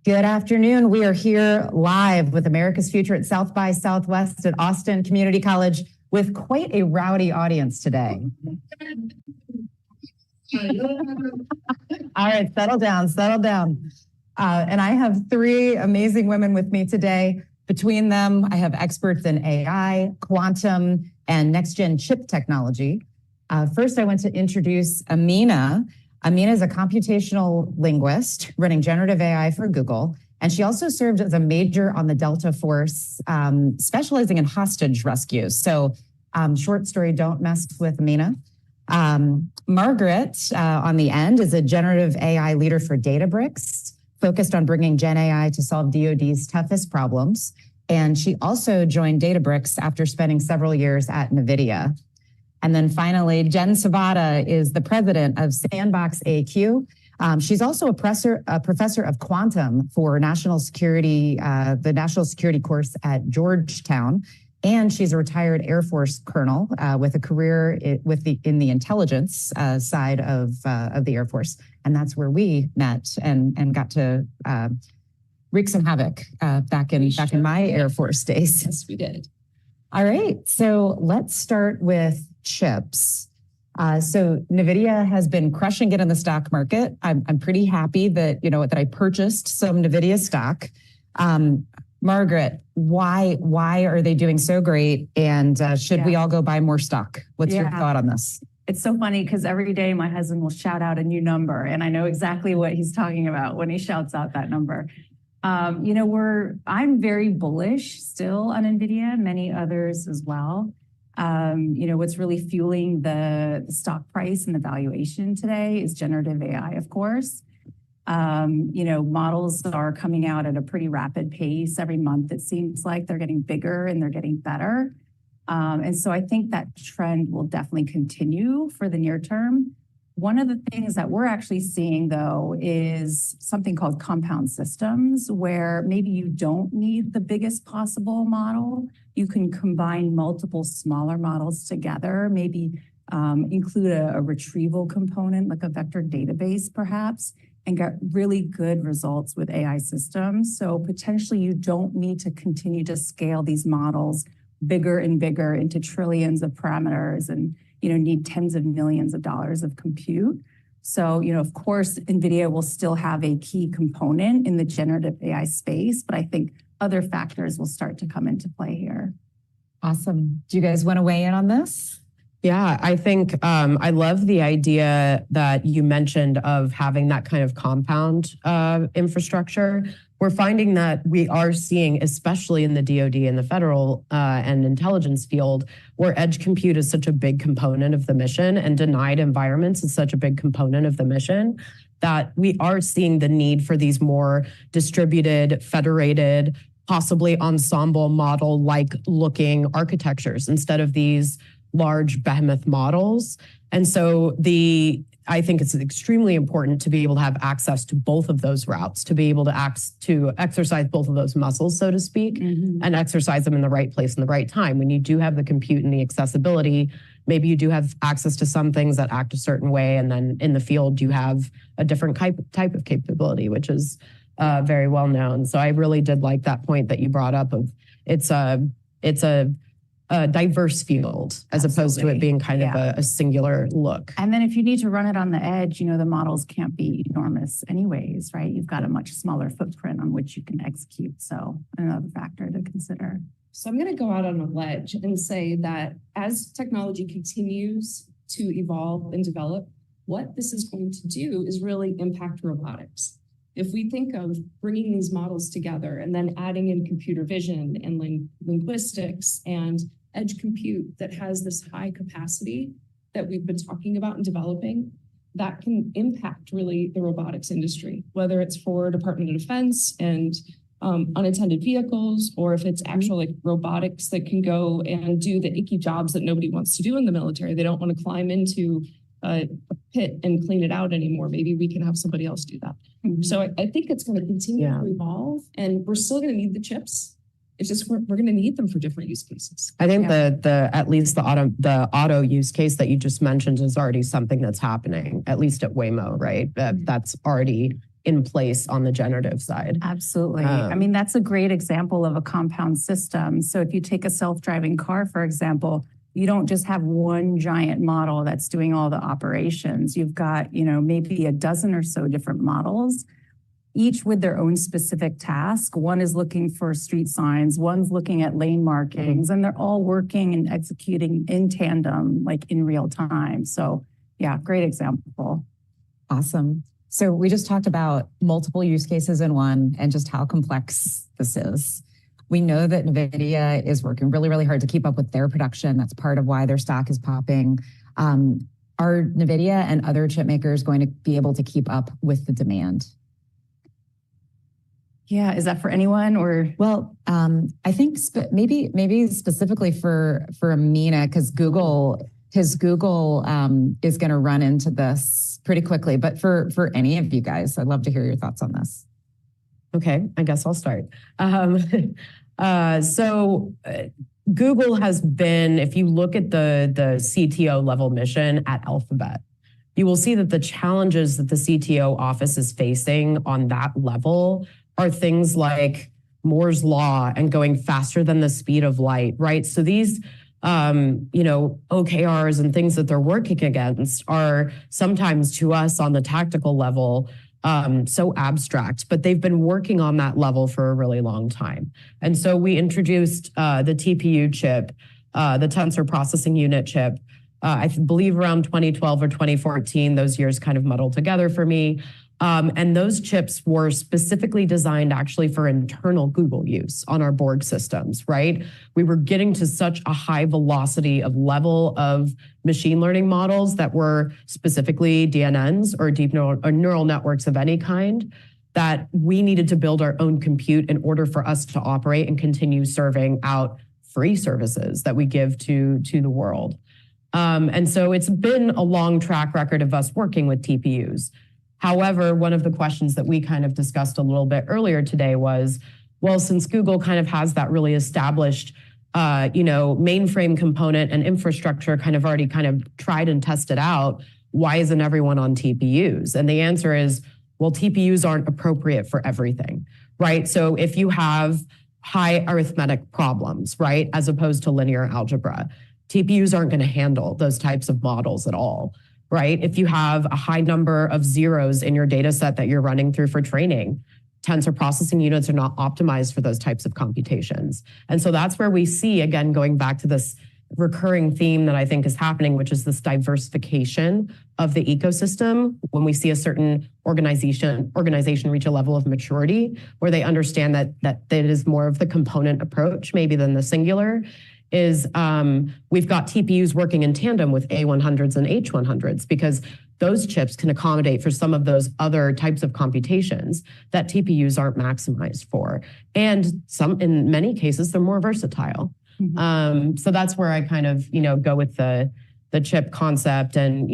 Good afternoon. We are here live with America's Future at South by Southwest at Austin Community College with quite a rowdy audience today. All right, settle down, settle down. And I have three amazing women with me today. Between them, I have experts in AI, quantum, and next-gen chip technology. First, I want to introduce Amina. Amina is a computational linguist running generative AI for Google, and she also served as a major on the Delta Force, specializing in hostage rescues. So short story, don't mess with Amina. Margaret, on the end, is a generative AI leader for Databricks, focused on bringing Gen AI to solve DoD's toughest problems. And she also joined Databricks after spending several years at NVIDIA. And then finally, Jen Savada is the president of Sandbox AQ. She's also a professor of quantum for national security, the national security course at Georgetown. And she's a retired Air Force colonel with a career in the intelligence side of the Air Force. And that's where we met and got to wreak some havoc back in my Air Force days. Yes, we did. All right, so let's start with chips. So NVIDIA has been crushing it in the stock market. I'm pretty happy that I purchased some NVIDIA stock. Margaret, why are they doing so great? And should we all go buy more stock? What's your thought on this? It's so funny because every day my husband will shout out a new number, and I know exactly what he's talking about when he shouts out that number. I'm very bullish still on NVIDIA, many others as well. What's really fueling the stock price and the valuation today is generative AI, of course. Models are coming out at a pretty rapid pace every month. It seems like they're getting bigger and they're getting better. And so I think that trend will definitely continue for the near term. One of the things that we're actually seeing, though, is something called compound systems, where maybe you don't need the biggest possible model. You can combine multiple smaller models together, maybe include a retrieval component, like a vector database, perhaps, and get really good results with AI systems. So potentially you don't need to continue to scale these models bigger and bigger into trillions of parameters and need tens of millions of dollars of compute. So, of course, NVIDIA will still have a key component in the generative AI space, but I think other factors will start to come into play here. Awesome. Do you guys want to weigh in on this? Yeah, I think I love the idea that you mentioned of having that kind of compound infrastructure. We're finding that we are seeing, especially in the DoD and the federal and intelligence field, where edge compute is such a big component of the mission and denied environments is such a big component of the mission, that we are seeing the need for these more distributed, federated, possibly ensemble model-like looking architectures instead of these large behemoth models. And so I think it's extremely important to be able to have access to both of those routes, to be able to exercise both of those muscles, so to speak, and exercise them in the right place and the right time. When you do have the compute and the accessibility, maybe you do have access to some things that act a certain way, and then in the field you have a different type of capability, which is very well known. So I really did like that point that you brought up of it's a diverse field as opposed to it being kind of a singular look. And then if you need to run it on the edge, the models can't be enormous anyways, right? You've got a much smaller footprint on which you can execute. So another factor to consider. So I'm going to go out on a ledge and say that as technology continues to evolve and develop, what this is going to do is really impact robotics. If we think of bringing these models together and then adding in computer vision and linguistics and edge compute that has this high capacity that we've been talking about and developing, that can impact really the robotics industry, whether it's for Department of Defense and unattended vehicles, or if it's actual robotics that can go and do the icky jobs that nobody wants to do in the military. They don't want to climb into a pit and clean it out anymore. Maybe we can have somebody else do that. So I think it's going to continue to evolve, and we're still going to need the chips. It's just we're going to need them for different use cases. I think at least the auto use case that you just mentioned is already something that's happening, at least at Waymo, right? That's already in place on the generative side. Absolutely. I mean, that's a great example of a compound system. So if you take a self-driving car, for example, you don't just have one giant model that's doing all the operations. You've got, maybe a dozen or so different models, each with their own specific task. One is looking for street signs, one's looking at lane markings, and they're all working and executing in tandem, like in real time. So yeah, great example. Awesome. So we just talked about multiple use cases in one and just how complex this is. We know that NVIDIA is working really, really hard to keep up with their production. That's part of why their stock is popping. Are NVIDIA and other chip makers going to be able to keep up with the demand? Yeah, is that for anyone or? Well, I think maybe specifically for Amina, because Google is going to run into this pretty quickly. But for any of you guys, I'd love to hear your thoughts on this. Okay, I guess I'll start. So Google has been, if you look at the CTO level mission at Alphabet, you will see that the challenges that the CTO office is facing on that level are things like Moore's law and going faster than the speed of light, right? So these OKRs and things that they're working against are sometimes to us on the tactical level so abstract, but they've been working on that level for a really long time. And so we introduced the TPU chip, the tensor processing unit chip, I believe around 2012 or 2014. Those years kind of muddle together for me. And those chips were specifically designed actually for internal Google use on our Borg systems, right? We were getting to such a high velocity of level of machine learning models that were specifically DNNs or deep neural networks of any kind, that we needed to build our own compute in order for us to operate and continue serving out free services that we give to the world. And so it's been a long track record of us working with TPUs. However, one of the questions that we kind of discussed a little bit earlier today was, well, since Google kind of has that really established, mainframe component and infrastructure kind of already kind of tried and tested out, why isn't everyone on TPUs? And the answer is, well, TPUs aren't appropriate for everything, right? So if you have high arithmetic problems, right, as opposed to linear algebra, TPUs aren't going to handle those types of models at all. Right? If you have a high number of zeros in your data set that you're running through for training, tensor processing units are not optimized for those types of computations. And so that's where we see, again, going back to this recurring theme that I think is happening, which is this diversification of the ecosystem. When we see a certain organization reach a level of maturity where they understand that it is more of the component approach maybe than the singular, is we've got TPUs working in tandem with A100s and H100s because those chips can accommodate for some of those other types of computations that TPUs aren't maximized for. And in many cases, they're more versatile. Mm-hmm. So that's where I kind of, go with the chip concept and,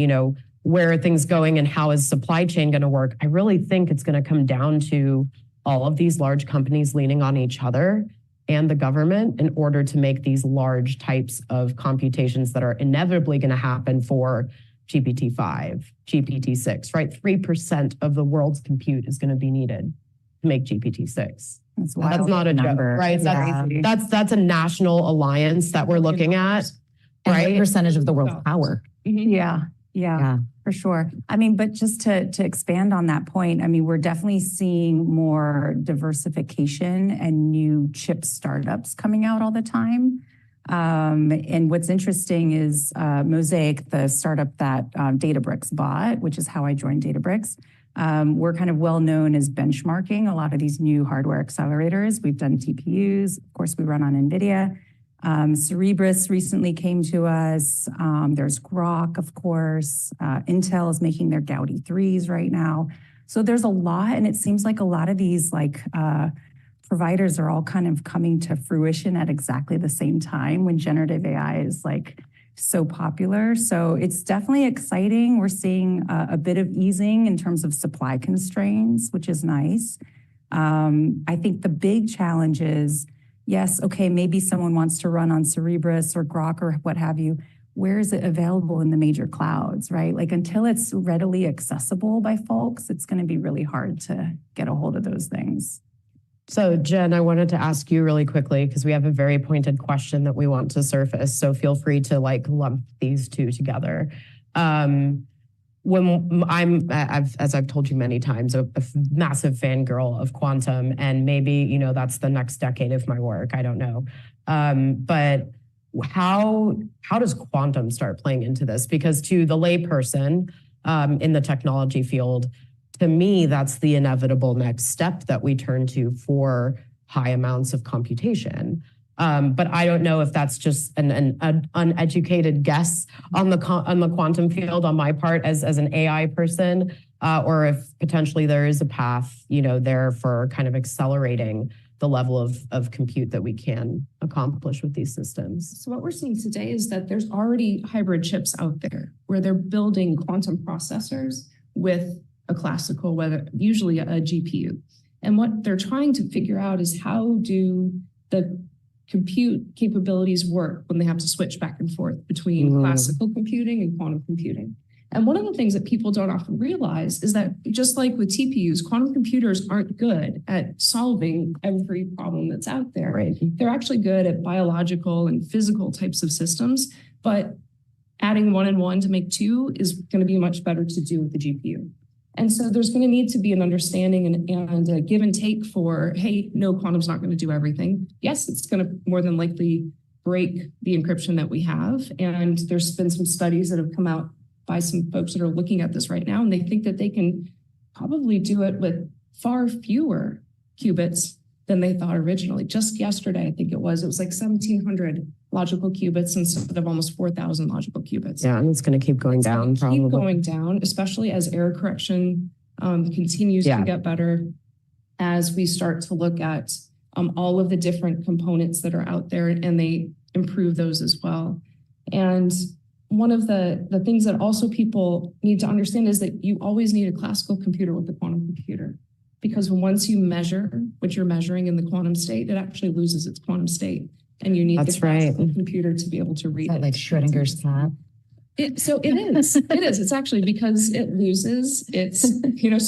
where are things going and how is supply chain going to work? I really think it's going to come down to all of these large companies leaning on each other and the government in order to make these large types of computations that are inevitably going to happen for GPT-5, GPT-6, right? 3% of the world's compute is going to be needed to make GPT-6. That's not a number, right? Yeah. That's a national alliance that we're looking at, right? And percentage of the world's power. Mm-hmm. Yeah, for sure. I mean, but just to expand on that point, I mean, we're definitely seeing more diversification and new chip startups coming out all the time. And what's interesting is Mosaic, the startup that Databricks bought, which is how I joined Databricks. We're kind of well known as benchmarking a lot of these new hardware accelerators. We've done TPUs. Of course, we run on NVIDIA. Cerebras recently came to us. There's Grok, of course. Intel is making their Gaudi 3s right now. So there's a lot, and it seems like a lot of these providers are all kind of coming to fruition at exactly the same time when generative AI is so popular. So it's definitely exciting. We're seeing a bit of easing in terms of supply constraints, which is nice. I think the big challenge is, yes, okay, maybe someone wants to run on Cerebras or Grok or what have you. where is it available in the major clouds, right? Like until it's readily accessible by folks, it's going to be really hard to get a hold of those things. So Jen, I wanted to ask you really quickly because we have a very pointed question that we want to surface. So feel free to like lump these two together. When as I've told you many times, a massive fangirl of quantum, and maybe, you know, that's the next decade of my work. I don't know. But how does quantum start playing into this? Because to the layperson in the technology field, to me, that's the inevitable next step that we turn to for high amounts of computation. But I don't know if that's just an uneducated guess on the quantum field on my part as an AI person, or if potentially there is a path, you know, there for kind of accelerating the level of compute that we can accomplish with these systems. So what we're seeing today is that there's already hybrid chips out there where they're building quantum processors with a classical, usually a GPU. And what they're trying to figure out is how do the compute capabilities work when they have to switch back and forth between classical computing and quantum computing. And one of the things that people don't often realize is that just like with TPUs, quantum computers aren't good at solving every problem that's out there. Right. They're actually good at biological and physical types of systems, but adding 1 and 1 to make 2 is going to be much better to do with the GPU. And so there's going to need to be an understanding and a give and take for, hey, no, quantum's not going to do everything. Yes, it's going to more than likely break the encryption that we have. And there's been some studies that have come out by some folks that are looking at this right now, and they think that they can probably do it with far fewer qubits than they thought originally. Just yesterday, I think it was like 1,700 logical qubits instead of almost 4,000 logical qubits. Yeah, and it's going to keep going down, probably. Keep going down, especially as error correction continues to get better, as we start to look at all of the different components that are out there, and they improve those as well. And one of the things that also people need to understand is that you always need a classical computer with a quantum computer. Because once you measure what you're measuring in the quantum state, it actually loses its quantum state. And you need the classical computer to be able to read it. Like Schrodinger's cat. So it is. It is. It's actually because it loses its,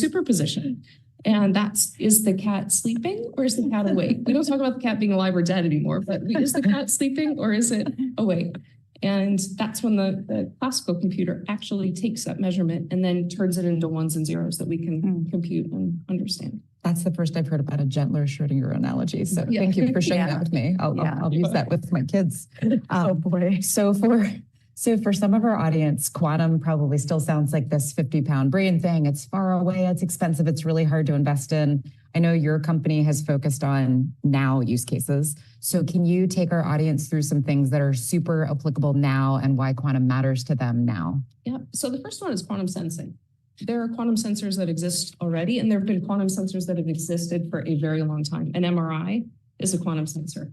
superposition. And is the cat sleeping or is the cat awake? We don't talk about the cat being alive or dead anymore, but is the cat sleeping or is it awake? And that's when the classical computer actually takes that measurement and then turns it into ones and zeros that we can compute and understand. That's the first I've heard about a gentler Schrodinger analogy. So thank you for sharing that with me. I'll use that with my kids. Oh boy. So for some of our audience, quantum probably still sounds like this 50-pound brain thing. It's far away, it's expensive, it's really hard to invest in. I know your company has focused on now use cases. So can you take our audience through some things that are super applicable now and why quantum matters to them now? Yeah, so the first one is quantum sensing. There are quantum sensors that exist already, and there have been quantum sensors that have existed for a very long time. An MRI is a quantum sensor.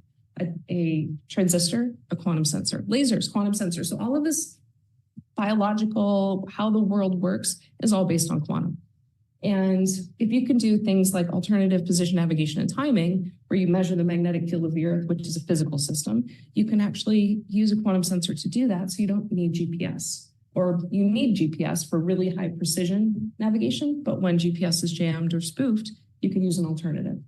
A transistor, a quantum sensor. Lasers, quantum sensors. So all of this biological, how the world works is all based on quantum. And if you can do things like alternative position navigation and timing, where you measure the magnetic field of the Earth, which is a physical system, you can actually use a quantum sensor to do that. So you don't need GPS, or you need GPS for really high precision navigation. But when GPS is jammed or spoofed, you can use an alternative.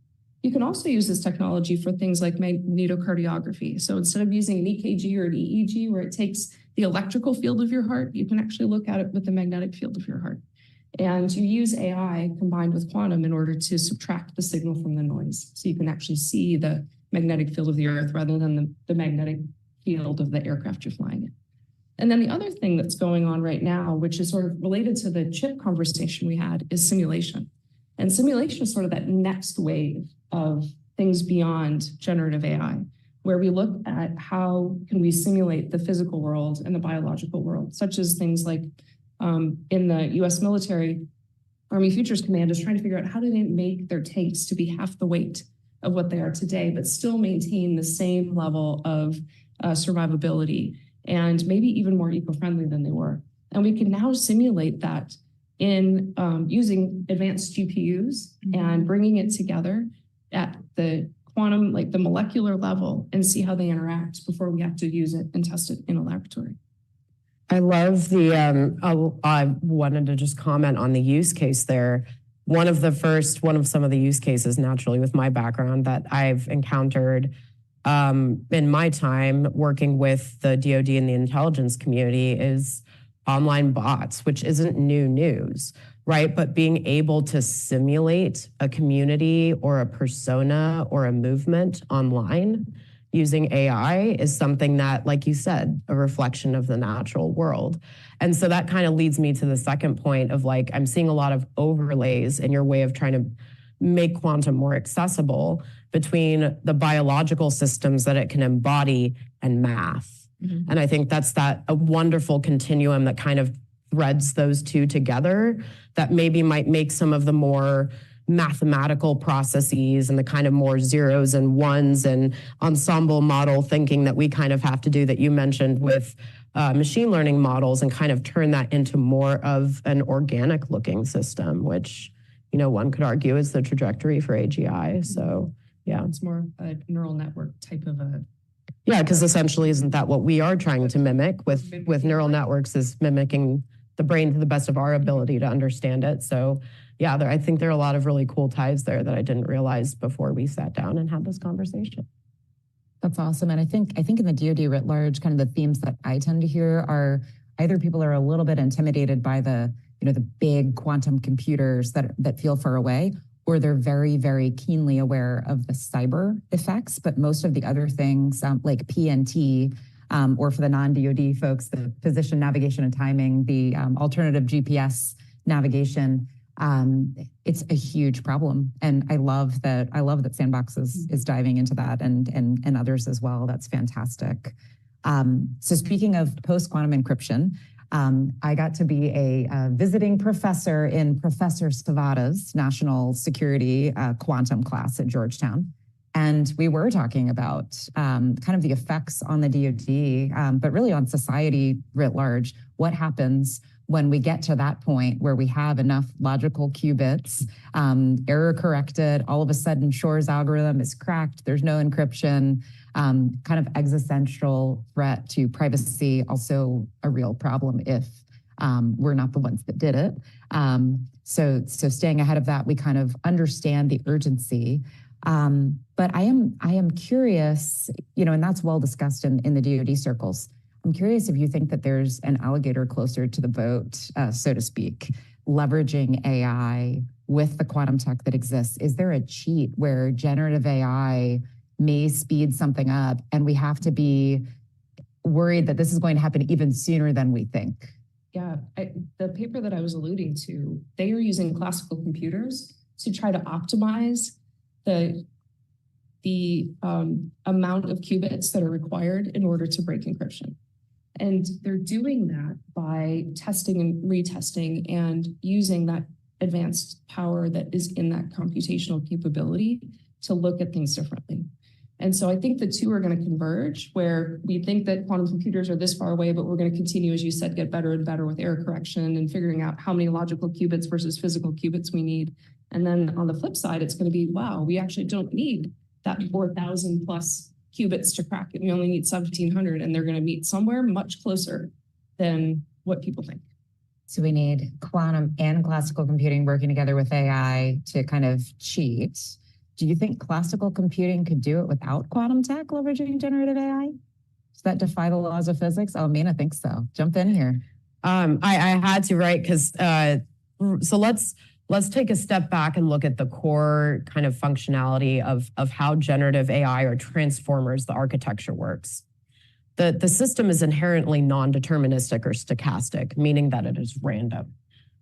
You can also use this technology for things like magnetocardiography. So instead of using an EKG or an EEG, where it takes the electrical field of your heart, you can actually look at it with the magnetic field of your heart. And you use AI combined with quantum in order to subtract the signal from the noise. So you can actually see the magnetic field of the Earth rather than the magnetic field of the aircraft you're flying in. And then the other thing that's going on right now, which is sort of related to the chip conversation we had, is simulation. And simulation is sort of that next wave of things beyond generative AI, where we look at how can we simulate the physical world and the biological world, such as things like in the US military, Army Futures Command is trying to figure out how do they make their tanks to be half the weight of what they are today, but still maintain the same level of survivability and maybe even more eco-friendly than they were. And we can now simulate that in using advanced GPUs and bringing it together at the quantum, like the molecular level, and see how they interact before we have to use it and test it in a laboratory. I love I wanted to just comment on the use case there. One of some of the use cases naturally with my background that I've encountered in my time working with the DoD and the intelligence community is online bots, which isn't new news, right? But being able to simulate a community or a persona or a movement online using AI is something that, like you said, a reflection of the natural world. And so that kind of leads me to the second point of like, I'm seeing a lot of overlays in your way of trying to make quantum more accessible between the biological systems that it can embody and math. Mm-hmm. And I think that's a wonderful continuum that kind of threads those two together that maybe might make some of the more mathematical processes and the kind of more zeros and ones and ensemble model thinking that we kind of have to do that you mentioned with machine learning models and kind of turn that into more of an organic looking system, which, you know, one could argue is the trajectory for AGI. So, yeah. It's more a neural network type of a... Yeah, because essentially isn't that what we are trying to mimic with neural networks is mimicking the brain to the best of our ability to understand it. So yeah, I think there are a lot of really cool ties there that I didn't realize before we sat down and had this conversation. That's awesome. And I think in the DoD writ large, kind of the themes that I tend to hear are either people are a little bit intimidated by the big quantum computers that feel far away, or they're very, very keenly aware of the cyber effects. But most of the other things like PNT, or for the non-DoD folks, the position, navigation, and timing, the alternative GPS navigation, it's a huge problem. And I love that Sandbox is diving into that and others as well. That's fantastic. So speaking of post-quantum encryption, I got to be a visiting professor in Professor Savada's National Security Quantum class at Georgetown. And we were talking about kind of the effects on the DoD, but really on society writ large. What happens when we get to that point where we have enough logical qubits, error corrected, all of a sudden Shor's algorithm is cracked, there's no encryption, kind of existential threat to privacy, also a real problem if we're not the ones that did it. So staying ahead of that, we kind of understand the urgency. But I am curious, and that's well discussed in the DoD circles. I'm curious if you think that there's an alligator closer to the boat, so to speak, leveraging AI with the quantum tech that exists. Is there a cheat where generative AI may speed something up and we have to be worried that this is going to happen even sooner than we think? Yeah, the paper that I was alluding to, they are using classical computers to try to optimize the amount of qubits that are required in order to break encryption. And they're doing that by testing and retesting and using that advanced power that is in that computational capability to look at things differently. And so I think the two are going to converge, where we think that quantum computers are this far away, but we're going to continue, as you said, get better and better with error correction and figuring out how many logical qubits versus physical qubits we need. And then on the flip side, it's going to be, wow, we actually don't need that 4,000 plus qubits to crack it. We only need 1,700, and they're going to meet somewhere much closer than what people think. So we need quantum and classical computing working together with AI to kind of cheat. Do you think classical computing could do it without quantum tech leveraging generative AI? Does that defy the laws of physics? Oh, Mina thinks so. Jump in here. I had to, right? Because so let's take a step back and look at the core kind of functionality of how generative AI or transformers, the architecture works. The system is inherently non-deterministic or stochastic, meaning that it is random,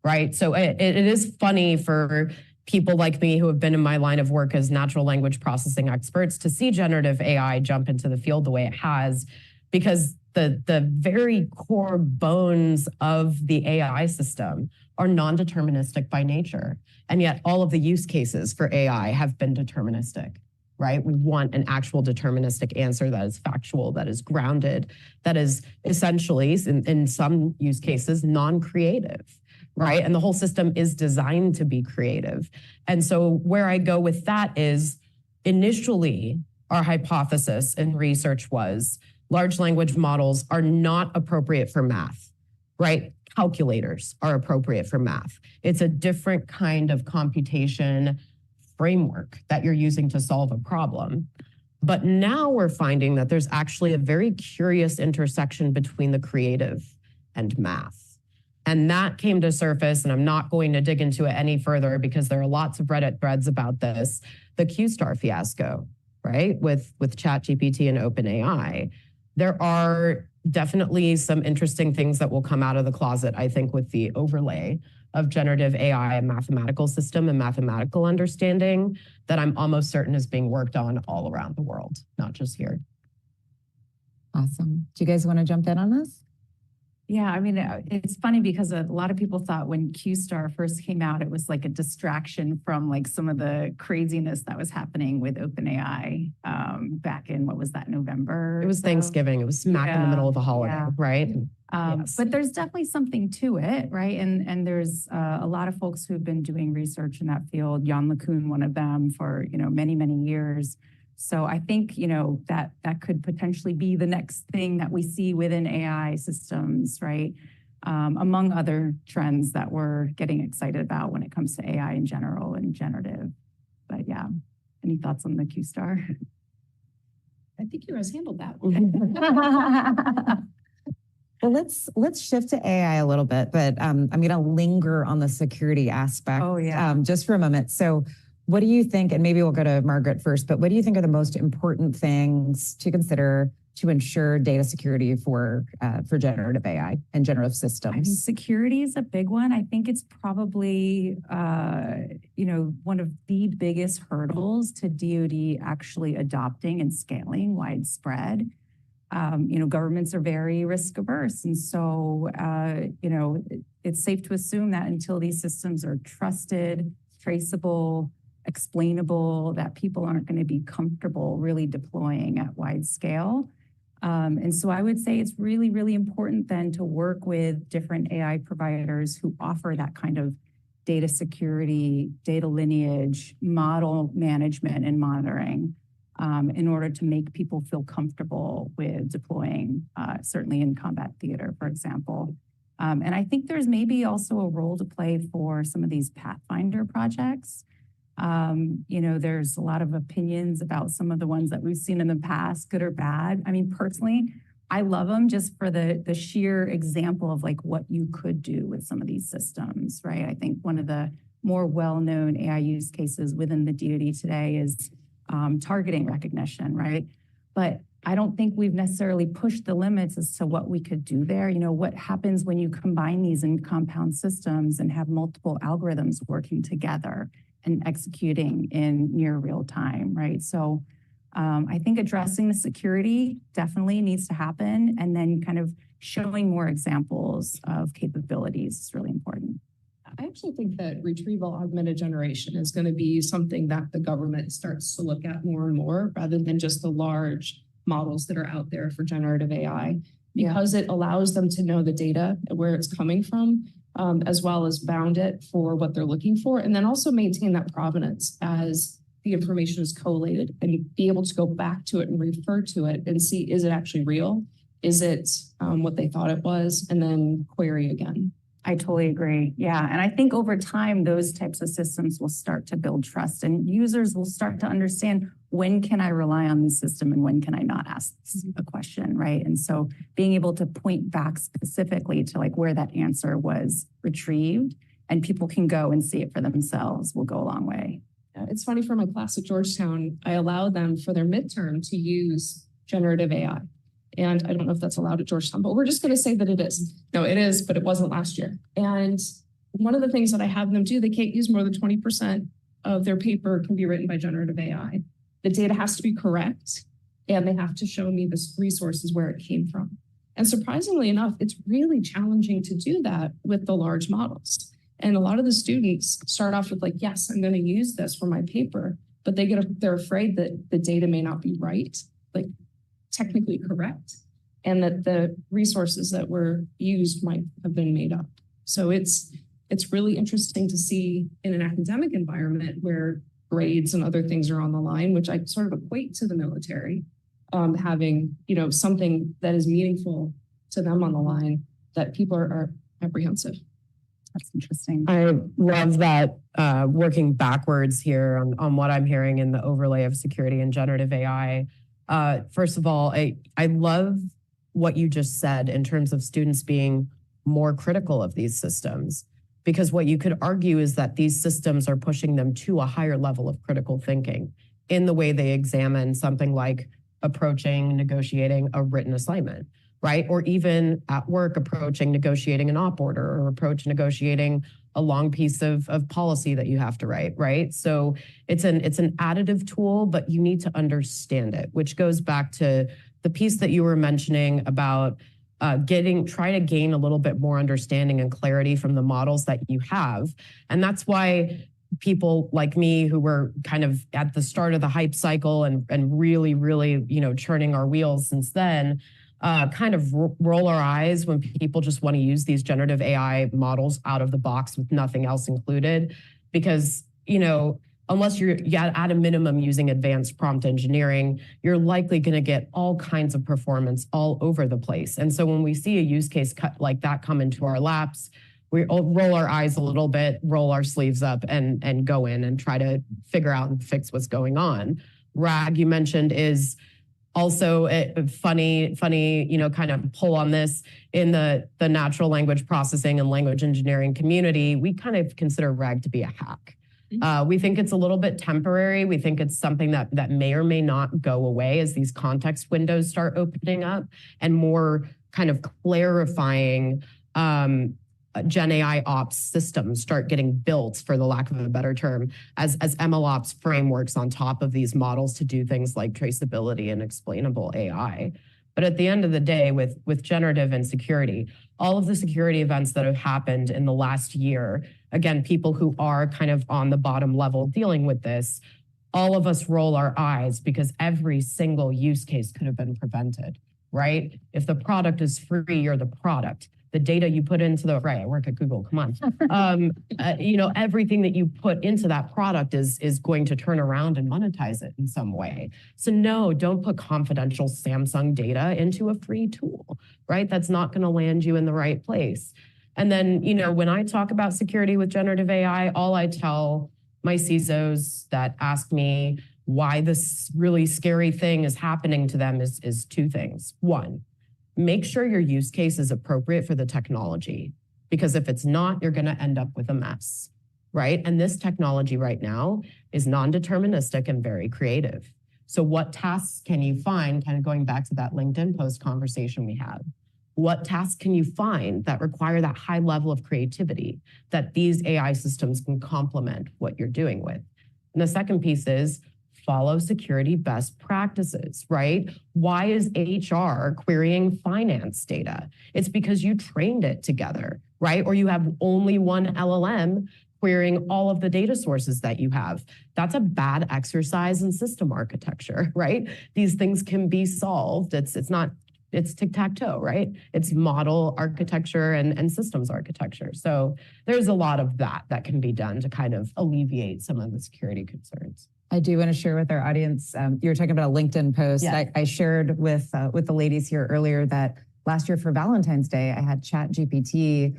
right? So it is funny for people like me who have been in my line of work as natural language processing experts to see generative AI jump into the field the way it has, because the very core bones of the AI system are non-deterministic by nature. And yet all of the use cases for AI have been deterministic, right? We want an actual deterministic answer that is factual, that is grounded, that is essentially, in some use cases, non-creative, right? And the whole system is designed to be creative. And so where I go with that is, initially, our hypothesis in research was large language models are not appropriate for math. right? Calculators are appropriate for math. It's a different kind of computation framework that you're using to solve a problem. But now we're finding that there's actually a very curious intersection between the creative and math. And that came to surface, and I'm not going to dig into it any further because there are lots of Reddit threads about this, the Q-star fiasco, right? With ChatGPT and OpenAI. There are definitely some interesting things that will come out of the closet, I think, with the overlay of generative AI and mathematical system and mathematical understanding that I'm almost certain is being worked on all around the world, not just here. Awesome. Do you guys want to jump in on this? Yeah, I mean, it's funny because a lot of people thought when Q-star first came out, it was like a distraction from like some of the craziness that was happening with OpenAI back in, what was that, November? It was Thanksgiving. It was smack in the middle of a holiday, right? Yes. But there's definitely something to it, right? And there's a lot of folks who've been doing research in that field. Jan LeCun, one of them, for many, many years. So I think, that could potentially be the next thing that we see within AI systems, right? Among other trends that we're getting excited about when it comes to AI in general and generative. But yeah, any thoughts on the Q-star? I think you guys handled that one. Well, let's shift to AI a little bit, but I'm going to linger on the security aspect just for a moment. So what do you think, and maybe we'll go to Margaret first, but what do you think are the most important things to consider to ensure data security for generative AI and generative systems? I mean, security is a big one. I think it's probably, one of the biggest hurdles to DoD actually adopting and scaling widespread. Governments are very risk averse. And so, it's safe to assume that until these systems are trusted, traceable, explainable, that people aren't going to be comfortable really deploying at wide scale. And so I would say it's really, really important then to work with different AI providers who offer that kind of data security, data lineage, model management and monitoring in order to make people feel comfortable with deploying, certainly in combat theater, for example. And I think there's maybe also a role to play for some of these Pathfinder projects. There's a lot of opinions about some of the ones that we've seen in the past, good or bad. I mean, personally, I love them just for the sheer example of like what you could do with some of these systems, right? I think one of the more well-known AI use cases within the DoD today is targeting recognition, right? But I don't think we've necessarily pushed the limits as to what we could do there. What happens when you combine these in compound systems and have multiple algorithms working together and executing in near real time, right? So I think addressing the security definitely needs to happen, and then kind of showing more examples of capabilities is really important. I actually think that retrieval augmented generation is going to be something that the government starts to look at more and more, rather than just the large models that are out there for generative AI, because it allows them to know the data, where it's coming from, as well as bound it for what they're looking for, and then also maintain that provenance as the information is collated and be able to go back to it and refer to it and see, is it actually real? Is it what they thought it was? And then query again. I totally agree. Yeah. And I think over time, those types of systems will start to build trust, and users will start to understand, when can I rely on this system and when can I not ask a question, right? And so being able to point back specifically to like where that answer was retrieved and people can go and see it for themselves will go a long way. It's funny, for my class at Georgetown, I allow them for their midterm to use generative AI. And I don't know if that's allowed at Georgetown, but we're just going to say that it is. No, it is, but it wasn't last year. And one of the things that I have them do, they can't use more than 20% of their paper can be written by generative AI. The data has to be correct, and they have to show me the resources where it came from. And surprisingly enough, it's really challenging to do that with the large models. And a lot of the students start off with like, yes, I'm going to use this for my paper, but they're afraid that the data may not be right, like technically correct, and that the resources that were used might have been made up. So it's really interesting to see in an academic environment where grades and other things are on the line, which I sort of equate to the military, having something that is meaningful to them on the line, that people are apprehensive. That's interesting. I love that working backwards here on what I'm hearing in the overlay of security and generative AI. First of all, I love what you just said in terms of students being more critical of these systems, because what you could argue is that these systems are pushing them to a higher level of critical thinking in the way they examine something like approaching, negotiating a written assignment, right? Or even at work, approaching, negotiating an op order, or approach negotiating a long piece of policy that you have to write, right? So it's an additive tool, but you need to understand it, which goes back to the piece that you were mentioning about try to gain a little bit more understanding and clarity from the models that you have. And that's why people like me, who were kind of at the start of the hype cycle and really, really, churning our wheels since then, kind of roll our eyes when people just want to use these generative AI models out of the box with nothing else included. Because, unless you're at a minimum using advanced prompt engineering, you're likely going to get all kinds of performance all over the place. And so when we see a use case like that come into our laps, we roll our eyes a little bit, roll our sleeves up, and go in and try to figure out and fix what's going on. RAG, you mentioned, is also a funny, kind of pull on this in the natural language processing and language engineering community. We kind of consider RAG to be a hack. We think it's a little bit temporary. We think it's something that may or may not go away as these context windows start opening up and more kind of clarifying Gen AI ops systems start getting built, for the lack of a better term, as MLOps frameworks on top of these models to do things like traceability and explainable AI. But at the end of the day, with generative and security, all of the security events that have happened in the last year, again, people who are kind of on the bottom level dealing with this, all of us roll our eyes because every single use case could have been prevented, right? If the product is free, you're the product. The data you put into I work at Google, come on. Everything that you put into that product is going to turn around and monetize it in some way. So no, don't put confidential Samsung data into a free tool, right? That's not going to land you in the right place. And then, when I talk about security with generative AI, all I tell my CISOs that ask me why this really scary thing is happening to them is two things. One, make sure your use case is appropriate for the technology, because if it's not, you're going to end up with a mess, right? And this technology right now is non-deterministic and very creative. So what tasks can you find, kind of going back to that LinkedIn post conversation we had? What tasks can you find that require that high level of creativity that these AI systems can complement what you're doing with? And the second piece is follow security best practices, right? Why is HR querying finance data? It's because you trained it together, right? Or you have only one LLM querying all of the data sources that you have. That's a bad exercise in system architecture, right? These things can be solved. It's tic-tac-toe, right? It's model architecture and systems architecture. So there's a lot of that can be done to kind of alleviate some of the security concerns. I do want to share with our audience, you were talking about a LinkedIn post. Yes. I shared with the ladies here earlier that last year for Valentine's Day, I had ChatGPT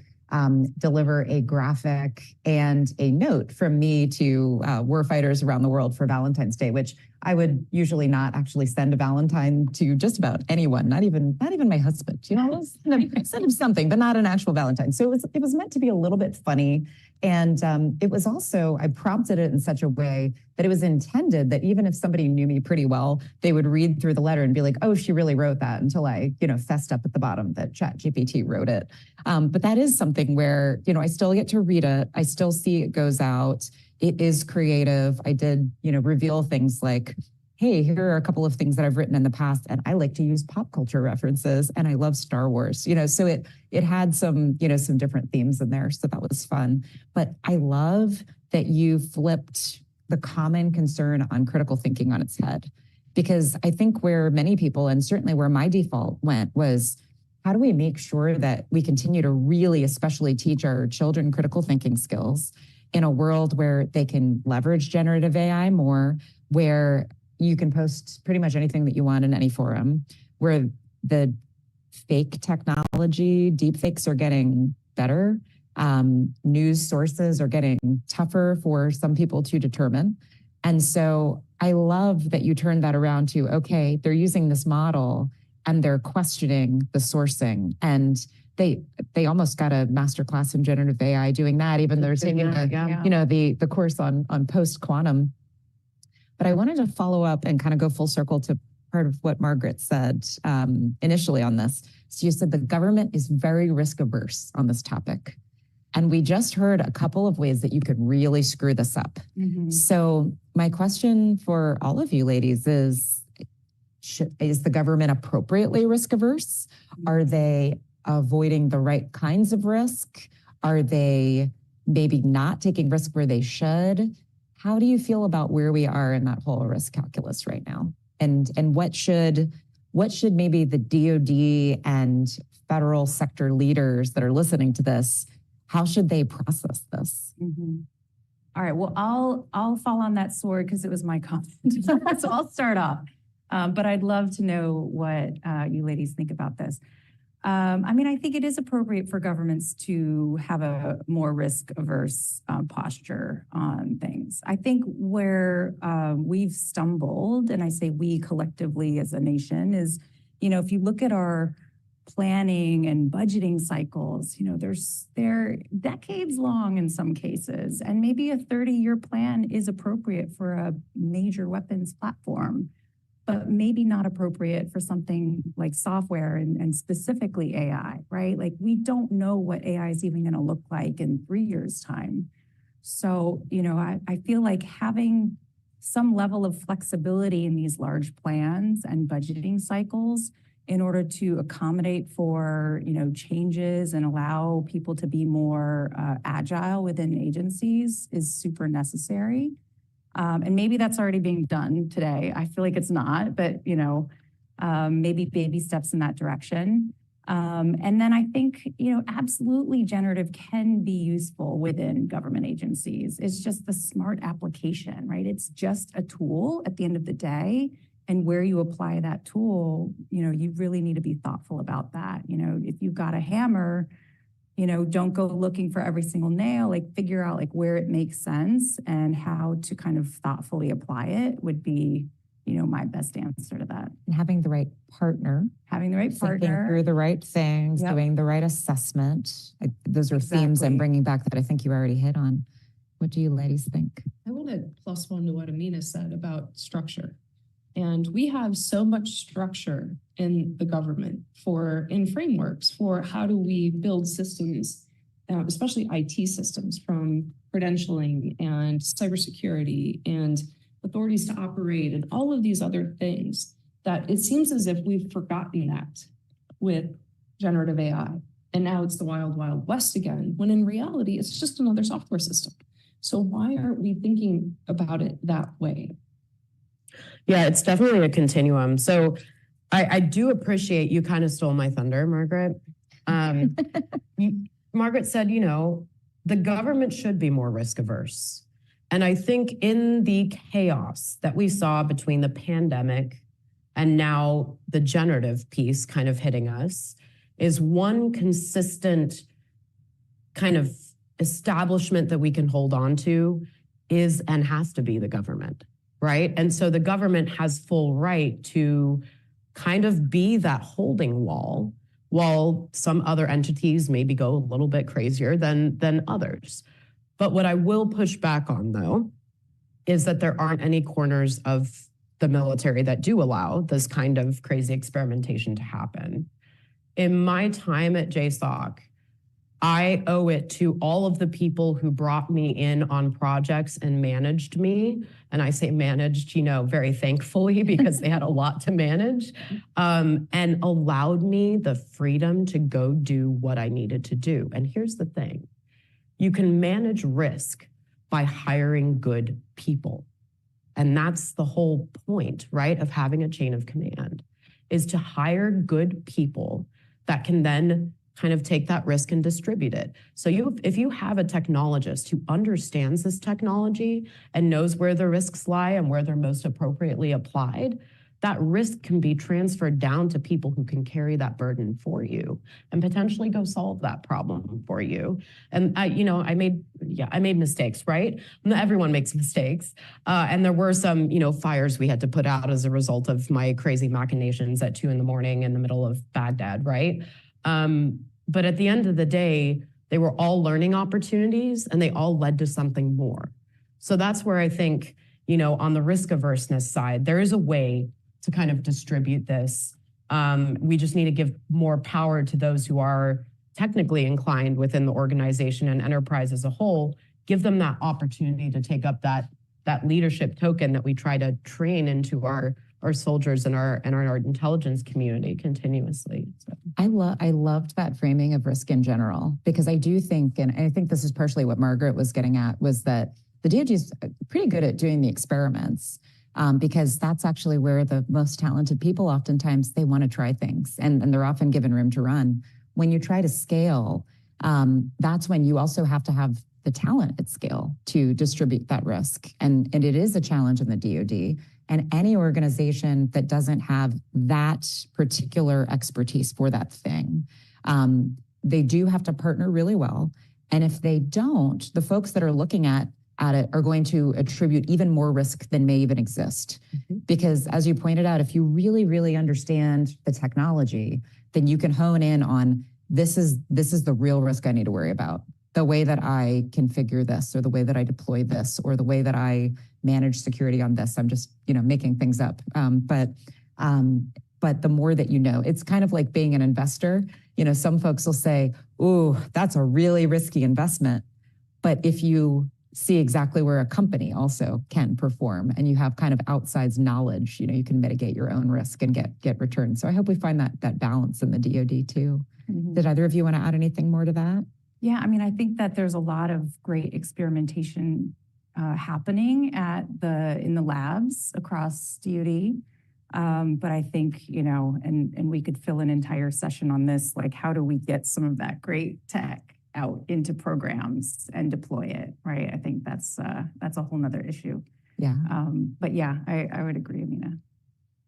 deliver a graphic and a note from me to warfighters around the world for Valentine's Day, which I would usually not actually send a Valentine to just about anyone, not even my husband. Send him something, but not an actual Valentine. So it was meant to be a little bit funny. And it was also, I prompted it in such a way that it was intended that even if somebody knew me pretty well, they would read through the letter and be like, oh, she really wrote that, until I, fessed up at the bottom that ChatGPT wrote it. But that is something where, I still get to read it. I still see it goes out. It is creative. I did, reveal things like, hey, here are a couple of things that I've written in the past, and I like to use pop culture references, and I love Star Wars, so it had some, some different themes in there. So that was fun. But I love that you flipped the common concern on critical thinking on its head, because I think where many people, and certainly where my default went, was how do we make sure that we continue to really, especially teach our children critical thinking skills in a world where they can leverage generative AI more, where you can post pretty much anything that you want in any forum, where the fake technology. Deep fakes are getting better. News sources are getting tougher for some people to determine. And so I love that you turned that around to, okay, they're using this model and they're questioning the sourcing. And they almost got a masterclass in generative AI doing that, even though they're taking the course on post-quantum. But I wanted to follow up and kind of go full circle to part of what Margaret said initially on this. So you said the government is very risk averse on this topic. And we just heard a couple of ways that you could really screw this up. Mm-hmm. So my question for all of you ladies is the government appropriately risk averse? Are they avoiding the right kinds of risk? Are they maybe not taking risk where they should? How do you feel about where we are in that whole risk calculus right now? And what should maybe the DoD and federal sector leaders that are listening to this, how should they process this? Mm-hmm. All right. Well, I'll fall on that sword because it was my comment. So I'll start off. But I'd love to know what you ladies think about this. I mean, I think it is appropriate for governments to have a more risk-averse posture on things. I think where we've stumbled, and I say we collectively as a nation, is, if you look at our planning and budgeting cycles, they're decades long in some cases, and maybe a 30-year plan is appropriate for a major weapons platform, but maybe not appropriate for something like software and specifically AI, right? Like, we don't know what AI is even gonna look like in 3 years' time. So, I feel like having some level of flexibility in these large plans and budgeting cycles in order to accommodate for, changes and allow people to be more agile within agencies is super necessary. And maybe that's already being done today. I feel like it's not, but, maybe baby steps in that direction. And then I think, absolutely generative can be useful within government agencies. It's just the smart application, right? It's just a tool at the end of the day. And where you apply that tool, you really need to be thoughtful about that. If you've got a hammer, don't go looking for every single nail, figure out where it makes sense and how to kind of thoughtfully apply it would be, my best answer to that. And having the right partner. Thinking through the right things, doing the right assessment. Those are themes I'm bringing back that I think you already hit on. What do you ladies think? I want to plus one to what Amina said about structure. And we have so much structure in the government in frameworks for how do we build systems, especially IT systems, from credentialing and cybersecurity and authorities to operate and all of these other things, that it seems as if we've forgotten that with generative AI. And now it's the wild, wild west again, when in reality, it's just another software system. So why aren't we thinking about it that way? Yeah, it's definitely a continuum. So I do appreciate you kind of stole my thunder, Margaret. Margaret said, the government should be more risk averse. And I think in the chaos that we saw between the pandemic and now the generative piece kind of hitting us, is one consistent kind of establishment that we can hold on to is and has to be the government. Right. And so the government has full right to kind of be that holding wall, while some other entities maybe go a little bit crazier than others. But what I will push back on, though, is that there aren't any corners of the military that do allow this kind of crazy experimentation to happen. In my time at JSOC, I owe it to all of the people who brought me in on projects and managed me. And I say managed, very thankfully, because they had a lot to manage, and allowed me the freedom to go do what I needed to do. And here's the thing. You can manage risk by hiring good people. And that's the whole point, right, of having a chain of command, is to hire good people that can then kind of take that risk and distribute it. So if you have a technologist who understands this technology and knows where the risks lie and where they're most appropriately applied, that risk can be transferred down to people who can carry that burden for you and potentially go solve that problem for you. And I made mistakes, right? Everyone makes mistakes. And there were some, fires we had to put out as a result of my crazy machinations at 2 a.m. in the middle of Baghdad, right? But at the end of the day, they were all learning opportunities and they all led to something more. So that's where I think, on the risk averseness side, there is a way to kind of distribute this. We just need to give more power to those who are technically inclined within the organization and enterprise as a whole, give them that opportunity to take up that leadership token that we try to train into our soldiers and our intelligence community continuously. So. I loved that framing of risk in general, because I do think, and I think this is partially what Margaret was getting at, was that the DoD is pretty good at doing the experiments, because that's actually where the most talented people, oftentimes, they want to try things, and they're often given room to run. When you try to scale, that's when you also have to have the talent at scale to distribute that risk. And it is a challenge in the DoD. And any organization that doesn't have that particular expertise for that thing, they do have to partner really well. And if they don't, the folks that are looking at it are going to attribute even more risk than may even exist. Mm-hmm. Because as you pointed out, if you really, really understand the technology, then you can hone in on this is the real risk I need to worry about. The way that I configure this, or the way that I deploy this, or the way that I manage security on this. I'm just, making things up. But the more that you know, it's kind of like being an investor. Some folks will say, "Ooh, that's a really risky investment." But if you see exactly where a company also can perform, and you have kind of outsized knowledge, you can mitigate your own risk and get returns. So I hope we find that balance in the DoD too. Mm-hmm. Did either of you want to add anything more to that? Yeah, I think that there's a lot of great experimentation happening in the labs across DoD. But I think, and we could fill an entire session on this, like how do we get some of that great tech out into programs and deploy it, right? I think that's a whole nother issue. Yeah. But yeah, I would agree, Amina.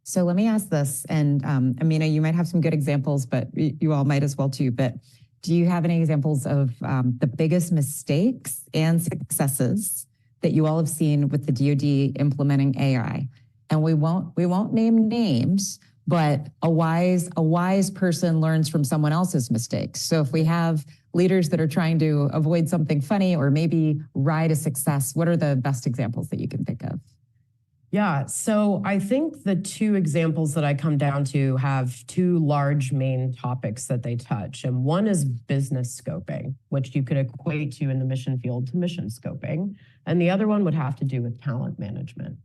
So let me ask this, and Amina, you might have some good examples, but you all might as well too. But do you have any examples of the biggest mistakes and successes that you all have seen with the DoD implementing AI? And we won't name names, but a wise person learns from someone else's mistakes. So if we have leaders that are trying to avoid something funny or maybe ride a success, what are the best examples that you can think of? Yeah, so I think the 2 examples that I come down to have 2 large main topics that they touch. And one is business scoping, which you could equate to in the mission field to mission scoping. And the other one would have to do with talent management.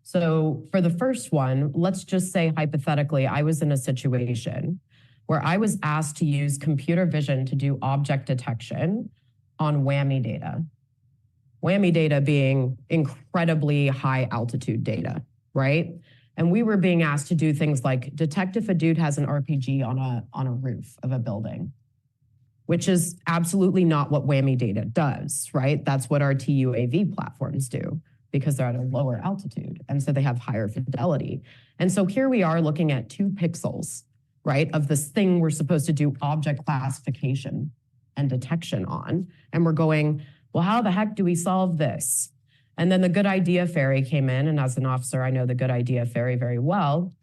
So for the first one, let's just say hypothetically, I was in a situation where I was asked to use computer vision to do object detection on whammy data. Whammy data being incredibly high altitude data, right? And we were being asked to do things like detect if a dude has an RPG on a roof of a building, which is absolutely not what whammy data does, right? That's what our TUAV platforms do, because they're at a lower altitude. And so they have higher fidelity. And so here we are looking at 2 pixels, right, of this thing we're supposed to do object classification and detection on. And we're going, well, how the heck do we solve this? And then the good idea fairy came in. And as an officer, I know the good idea fairy very well.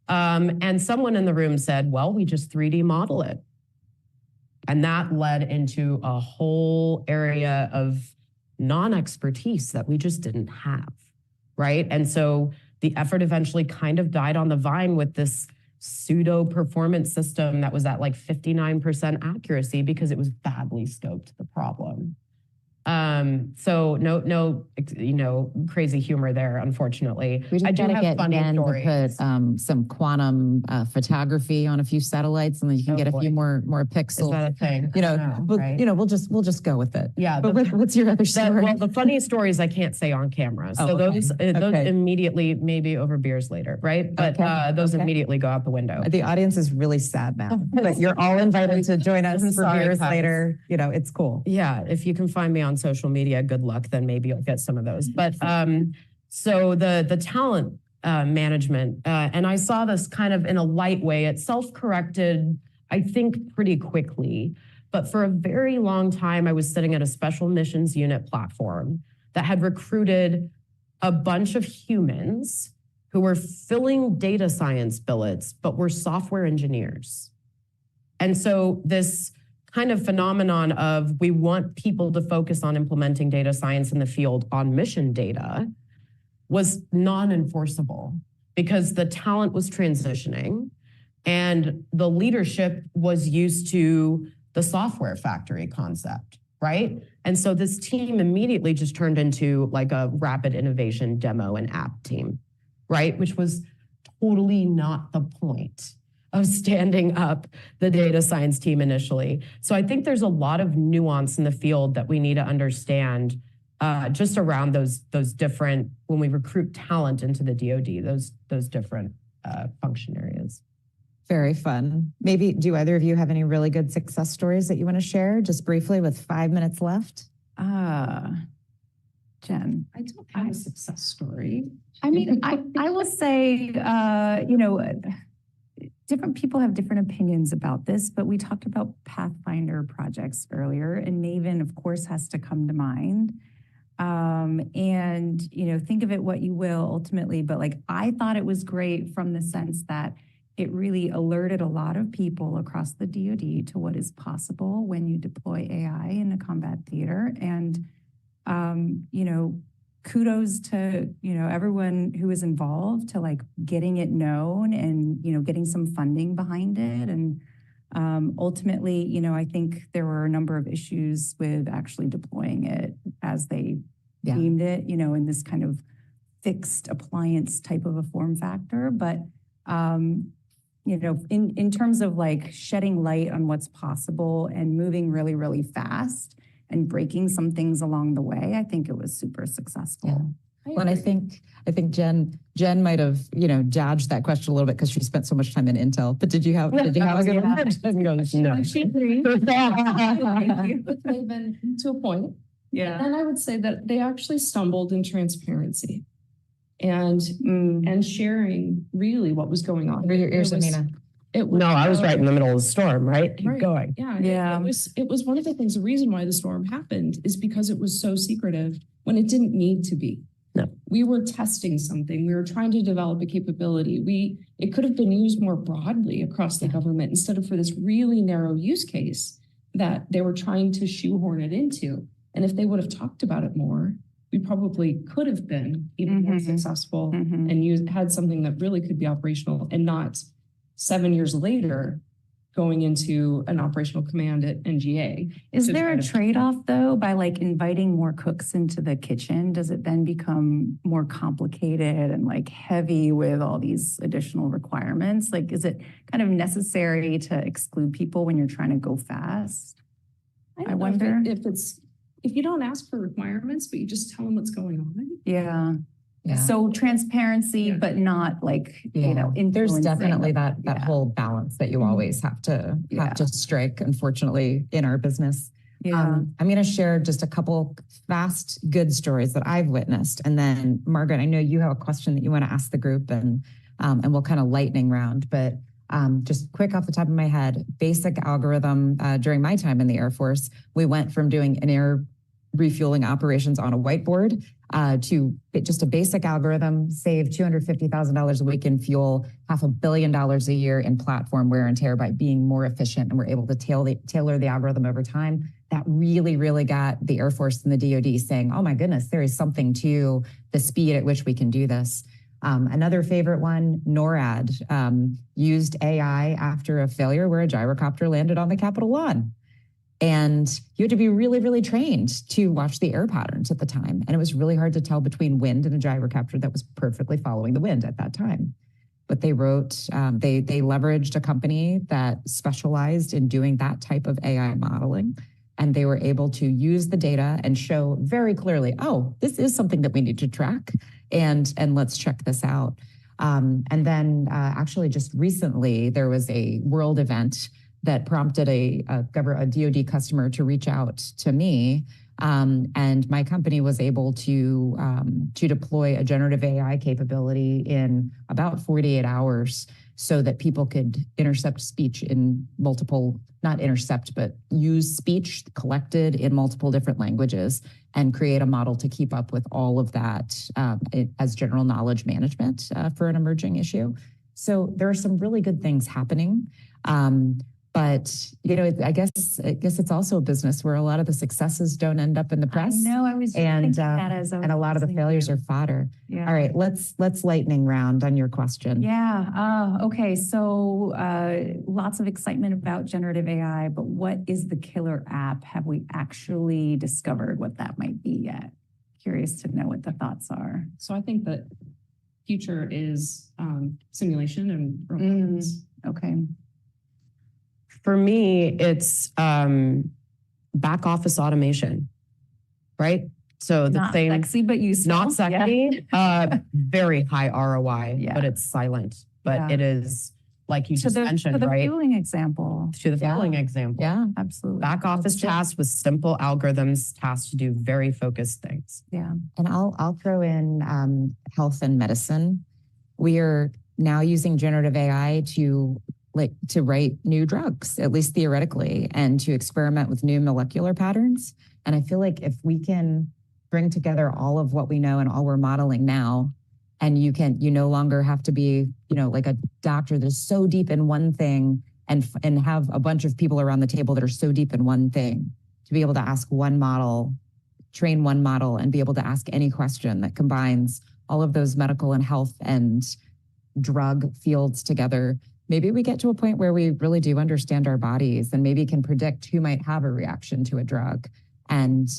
And someone in the room said, well, we just 3D model it. And that led into a whole area of non-expertise that we just didn't have, right? And so the effort eventually kind of died on the vine with this pseudo performance system that was at like 59% accuracy because it was badly scoped the problem. So no, crazy humor there, unfortunately. We just I do gotta have get funny Ben stories. to put some quantum photography on a few satellites, and then you can get a few more pixels. Is that a thing? Right? We'll just go with it. Yeah. But what's your other story? Well, the funny stories I can't say on camera. So those immediately, maybe over beers later, right? But those immediately go out the window. The audience is really sad now, but you're all invited to join us for beers later. It's cool. Yeah. If you can find me on social media, good luck, then maybe you'll get some of those. But so the talent management. And I saw this kind of in a light way. It self-corrected, I think, pretty quickly. But for a very long time, I was sitting at a special missions unit platform that had recruited a bunch of humans who were filling data science billets, but were software engineers. And so this kind of phenomenon of we want people to focus on implementing data science in the field on mission data was non-enforceable because the talent was transitioning and the leadership was used to the software factory concept, right? And so this team immediately just turned into like a rapid innovation demo and app team, right? Which was totally not the point of standing up the data science team initially. So I think there's a lot of nuance in the field that we need to understand just around those different, when we recruit talent into the DoD, those different function areas. Very fun. Maybe do either of you have any really good success stories that you want to share just briefly with 5 minutes left? Jen. I don't have a success story. I mean, I will say, different people have different opinions about this, but we talked about Pathfinder projects earlier, and Maven, of course, has to come to mind. And, think of it what you will ultimately, but like, I thought it was great from the sense that it really alerted a lot of people across the DoD to what is possible when you deploy AI in a combat theater. And, kudos to, everyone who is involved to like getting it known and, getting some funding behind it. And ultimately, I think there were a number of issues with actually deploying it as they deemed it, in this kind of fixed appliance type of a form factor. But, in terms of like shedding light on what's possible and moving really, really fast and breaking some things along the way, I think it was super successful. Yeah. Well, and I think Jen might have, dodged that question a little bit because she spent so much time in Intel. But did you have a good one? No. She agreed. With Maven to a point. Yeah. And I would say that they actually stumbled in transparency and sharing really what was going on. Here's Amina. No, I was right in the middle of the storm, right? Keep going. Yeah. It was one of the things, the reason why the storm happened is because it was so secretive when it didn't need to be. No. We were testing something. We were trying to develop a capability. It could have been used more broadly across the government instead of for this really narrow use case that they were trying to shoehorn it into. And if they would have talked about it more, we probably could have been even more successful and had something that really could be operational and not 7 years later going into an operational command at NGA. Is there a trade-off though by like inviting more cooks into the kitchen? Does it then become more complicated and like heavy with all these additional requirements? Like, is it kind of necessary to exclude people when you're trying to go fast? I wonder if you don't ask for requirements, but you just tell them what's going on. Yeah. So transparency, but not like, there's definitely that whole balance that you always have to strike, unfortunately, in our business. I'm going to share just a couple fast, good stories that I've witnessed. And then Margaret, I know you have a question that you want to ask the group and we'll kind of lightning round, but just quick off the top of my head, basic algorithm during my time in the Air Force, we went from doing an air refueling operations on a whiteboard to just a basic algorithm, save $250,000 a week in fuel, $500 million a year in platform wear and tear by being more efficient. And we're able to tailor the algorithm over time. That really, really got the Air Force and the DoD saying, oh my goodness, there is something to the speed at which we can do this. Another favorite one, NORAD, used AI after a failure where a gyrocopter landed on the Capitol lawn. And you had to be really, really trained to watch the air patterns at the time. And it was really hard to tell between wind and a gyrocopter that was perfectly following the wind at that time. But they they leveraged a company that specialized in doing that type of AI modeling. And they were able to use the data and show very clearly, oh, this is something that we need to track. And let's check this out. And then actually just recently, there was a world event that prompted a DoD customer to reach out to me And my company was able to deploy a generative AI capability in about 48 hours so that people could intercept speech in multiple, not intercept, but use speech collected in multiple different languages and create a model to keep up with all of that as general knowledge management for an emerging issue. So there are some really good things happening. But I guess it's also a business where a lot of the successes don't end up in the press. I know. I was and thinking that as and a lot of the failures are fodder. Yeah. All right, let's lightning round on your question. Yeah. Okay. So lots of excitement about generative AI, but what is the killer app? Have we actually discovered what that might be yet? Curious to know what the thoughts are. So I think that future is simulation and robotics. Okay. For me, it's back office automation, right? So the Not same, sexy, but useful. not sexy, very high ROI, Yeah. but it's silent. But Yeah. it is, like you just To mentioned, the right? fueling example. To the Yeah. fueling example. Yeah. Absolutely. Back office tasks with simple algorithms, tasked to do very focused things. Yeah. And I'll throw in health and medicine. We are now using generative AI to write new drugs, at least theoretically, and to experiment with new molecular patterns. And I feel like if we can bring together all of what we know and all we're modeling now, and you no longer have to be, like a doctor that's so deep in one thing and have a bunch of people around the table that are so deep in one thing, to be able to ask one model, train one model, and be able to ask any question that combines all of those medical and health and drug fields together. Maybe we get to a point where we really do understand our bodies and maybe can predict who might have a reaction to a drug. And,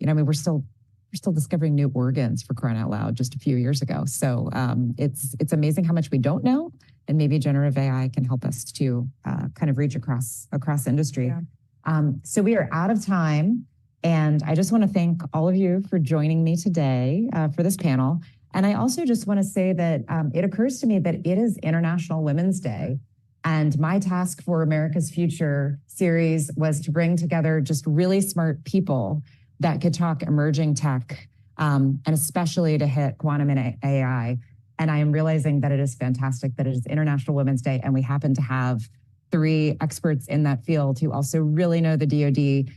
we're still discovering new organs, for crying out loud, just a few years ago. So it's amazing how much we don't know. And maybe generative AI can help us to kind of reach across industry. Yeah. So we are out of time. And I just want to thank all of you for joining me today for this panel. And I also just want to say that it occurs to me that it is International Women's Day. And my task for America's Future series was to bring together just really smart people that could talk emerging tech, and especially to hit quantum and AI. And I am realizing that it is fantastic that it is International Women's Day, and we happen to have 3 experts in that field who also really know the DoD.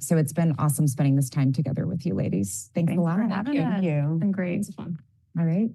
So it's been awesome spending this time together with you, ladies. Thanks a lot. For having us. Thank you. It's been great. It's fun. All right.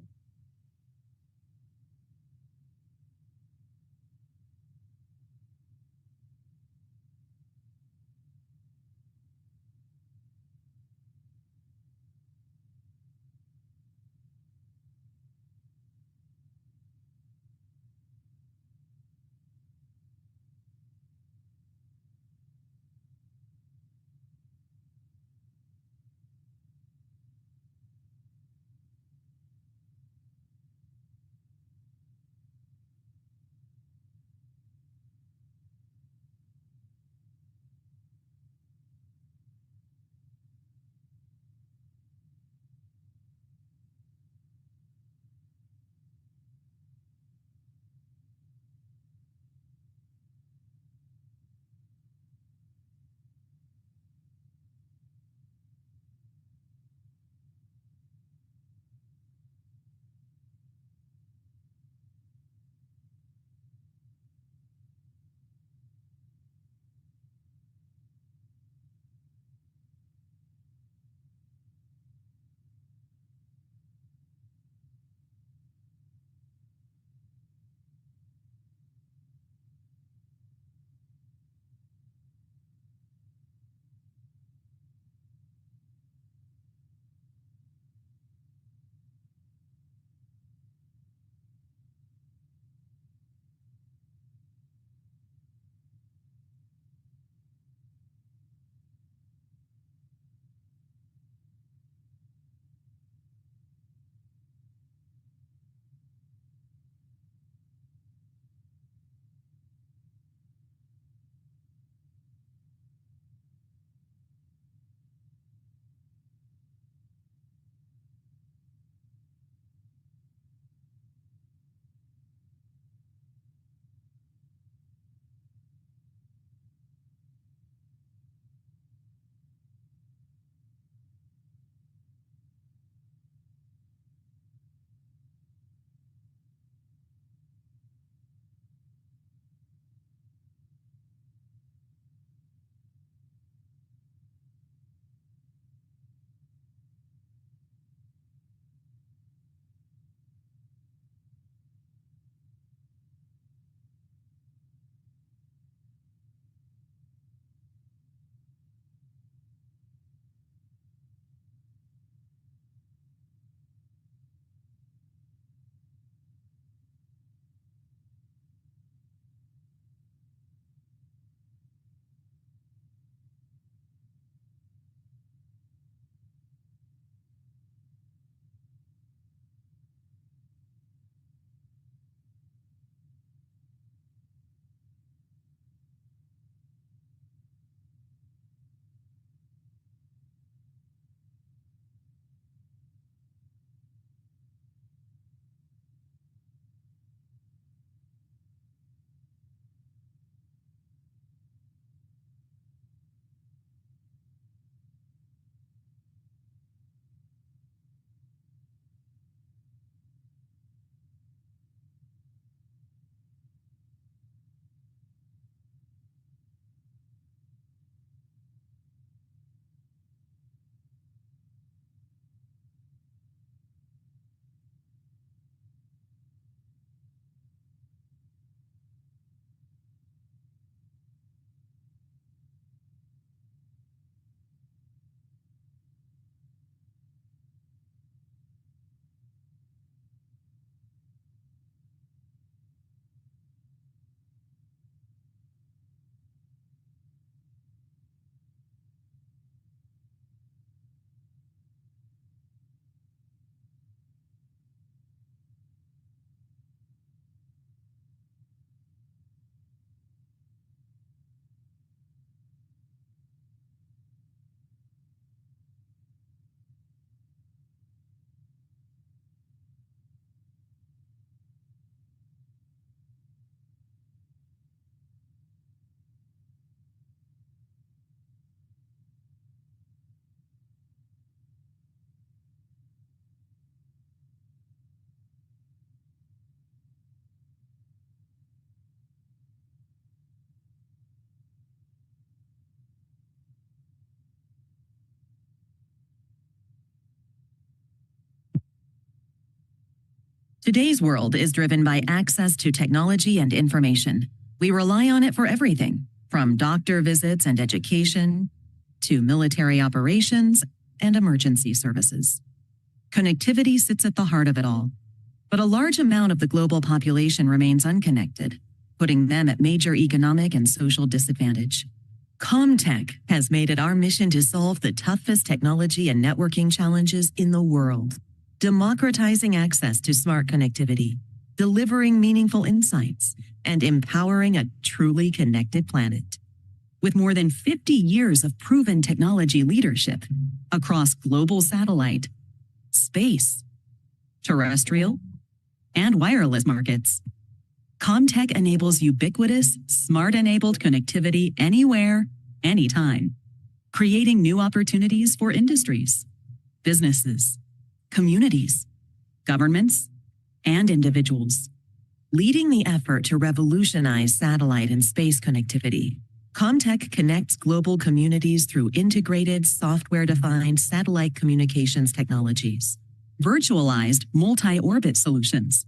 Today's world is driven by access to technology and information. We rely on it for everything, from doctor visits and education to military operations and emergency services. Connectivity sits at the heart of it all, but a large amount of the global population remains unconnected, putting them at major economic and social disadvantage. Comtech has made it our mission to solve the toughest technology and networking challenges in the world, democratizing access to smart connectivity, delivering meaningful insights, and empowering a truly connected planet. With more than 50 years of proven technology leadership across global satellite, space, terrestrial, and wireless markets, Comtech enables ubiquitous, smart-enabled connectivity anywhere, anytime, creating new opportunities for industries, businesses, communities, governments, and individuals. Leading the effort to revolutionize satellite and space connectivity, Comtech connects global communities through integrated, software-defined satellite communications technologies, virtualized multi-orbit solutions,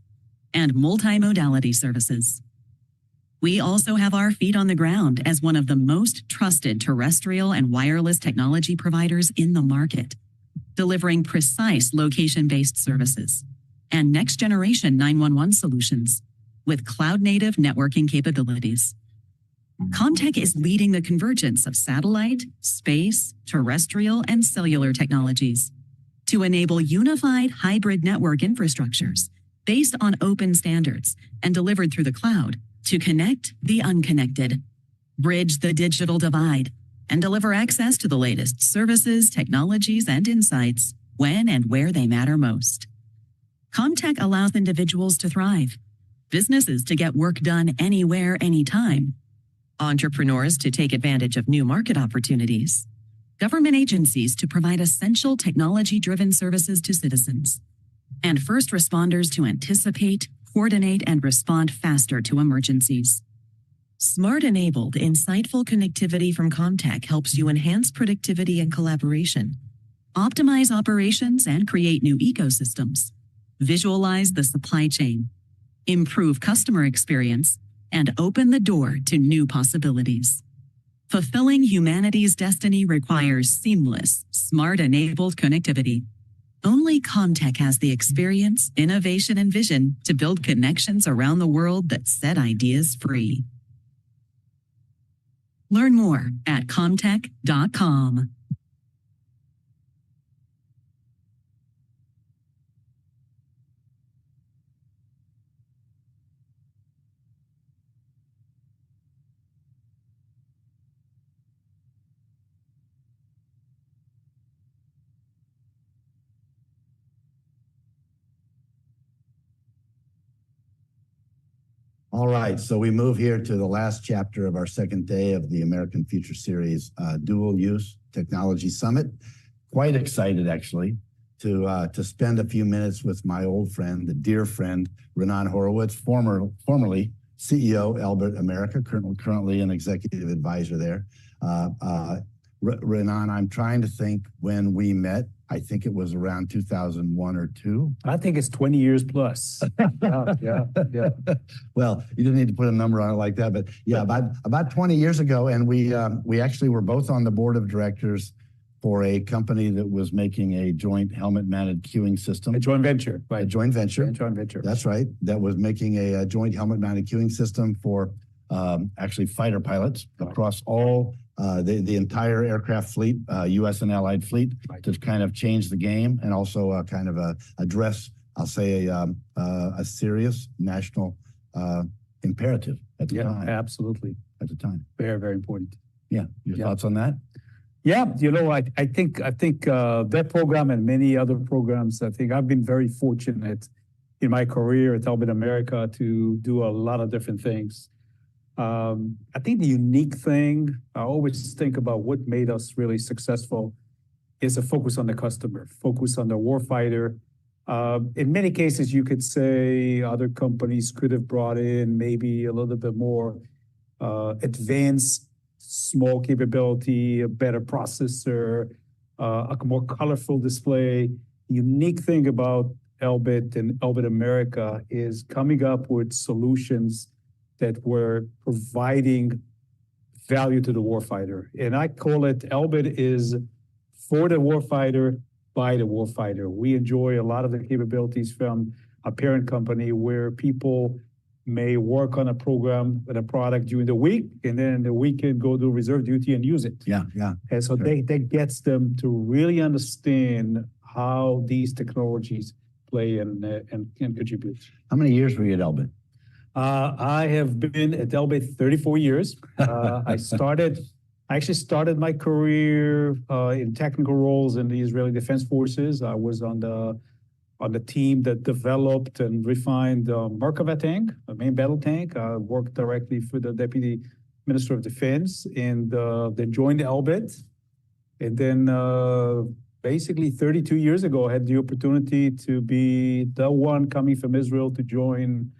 and multimodality services. We also have our feet on the ground as one of the most trusted terrestrial and wireless technology providers in the market, delivering precise location-based services and next-generation 911 solutions with cloud-native networking capabilities. Comtech is leading the convergence of satellite, space, terrestrial, and cellular technologies to enable unified hybrid network infrastructures based on open standards and delivered through the cloud to connect the unconnected, bridge the digital divide, and deliver access to the latest services, technologies, and insights when and where they matter most. Comtech allows individuals to thrive, businesses to get work done anywhere, anytime, entrepreneurs to take advantage of new market opportunities, government agencies to provide essential technology-driven services to citizens, and first responders to anticipate, coordinate, and respond faster to emergencies. Smart-enabled, insightful connectivity from Comtech helps you enhance productivity and collaboration, optimize operations and create new ecosystems, visualize the supply chain, improve customer experience, and open the door to new possibilities. Fulfilling humanity's destiny requires seamless, smart-enabled connectivity. Only Comtech has the experience, innovation, and vision to build connections around the world that set ideas free. Learn more at comtech.com. All right, so we move here to the last chapter of our second day of the American Future Series Dual Use Technology Summit. Quite excited, actually, to spend a few minutes with my old friend, the dear friend, Renan Horowitz, formerly CEO, Albert America, currently an executive advisor there. Renan, I'm trying to think when we met. I think it was around 2001 or 2. I think it's 20 years plus. Yeah. Well, you didn't need to put a number on it like that, but yeah, about 20 years ago, and we actually were both on the board of directors for a company that was making a joint helmet-mounted queuing system. A joint venture, right? A joint venture. A joint venture. That's right. That was making a joint helmet-mounted queuing system for actually fighter pilots across all the entire aircraft fleet, U.S. and allied fleet, to kind of change the game and also kind of address, I'll say, a serious national imperative at the time. Absolutely. At the time. Very, very important. Yeah. Your thoughts on that? Yeah, I think that program and many other programs, I think I've been very fortunate in my career at Albert America to do a lot of different things. I think the unique thing, I always think about what made us really successful is a focus on the customer, focus on the warfighter. In many cases, you could say other companies could have brought in maybe a little bit more advanced small capability, a better processor, a more colorful display. The unique thing about Elbit and Elbit America is coming up with solutions that were providing value to the warfighter. And I call it Elbit is for the warfighter, by the warfighter. We enjoy a lot of the capabilities from a parent company where people may work on a program and a product during the week, and then the weekend go to reserve duty and use it. Yeah, yeah. And so that gets them to really understand how these technologies play and contribute. How many years were you at Elbit? I have been at Elbit 34 years. I actually started my career in technical roles in the Israeli Defense Forces. I was on the team that developed and refined Merkava tank, a main battle tank. I worked directly for the Deputy Minister of Defense, and then joined Elbit. And then basically 32 years ago, I had the opportunity to be the one coming from Israel to join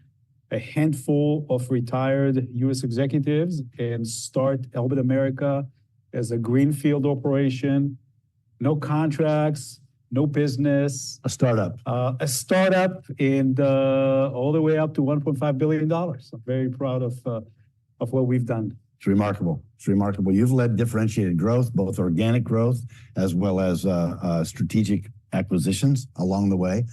a handful of retired U.S. executives and start Elbit America as a greenfield operation, no contracts, no business. A startup. A startup, and all the way up to $1.5 billion. I'm very proud of what we've done. It's remarkable. It's remarkable. You've led differentiated growth, both organic growth as well as strategic acquisitions along the way.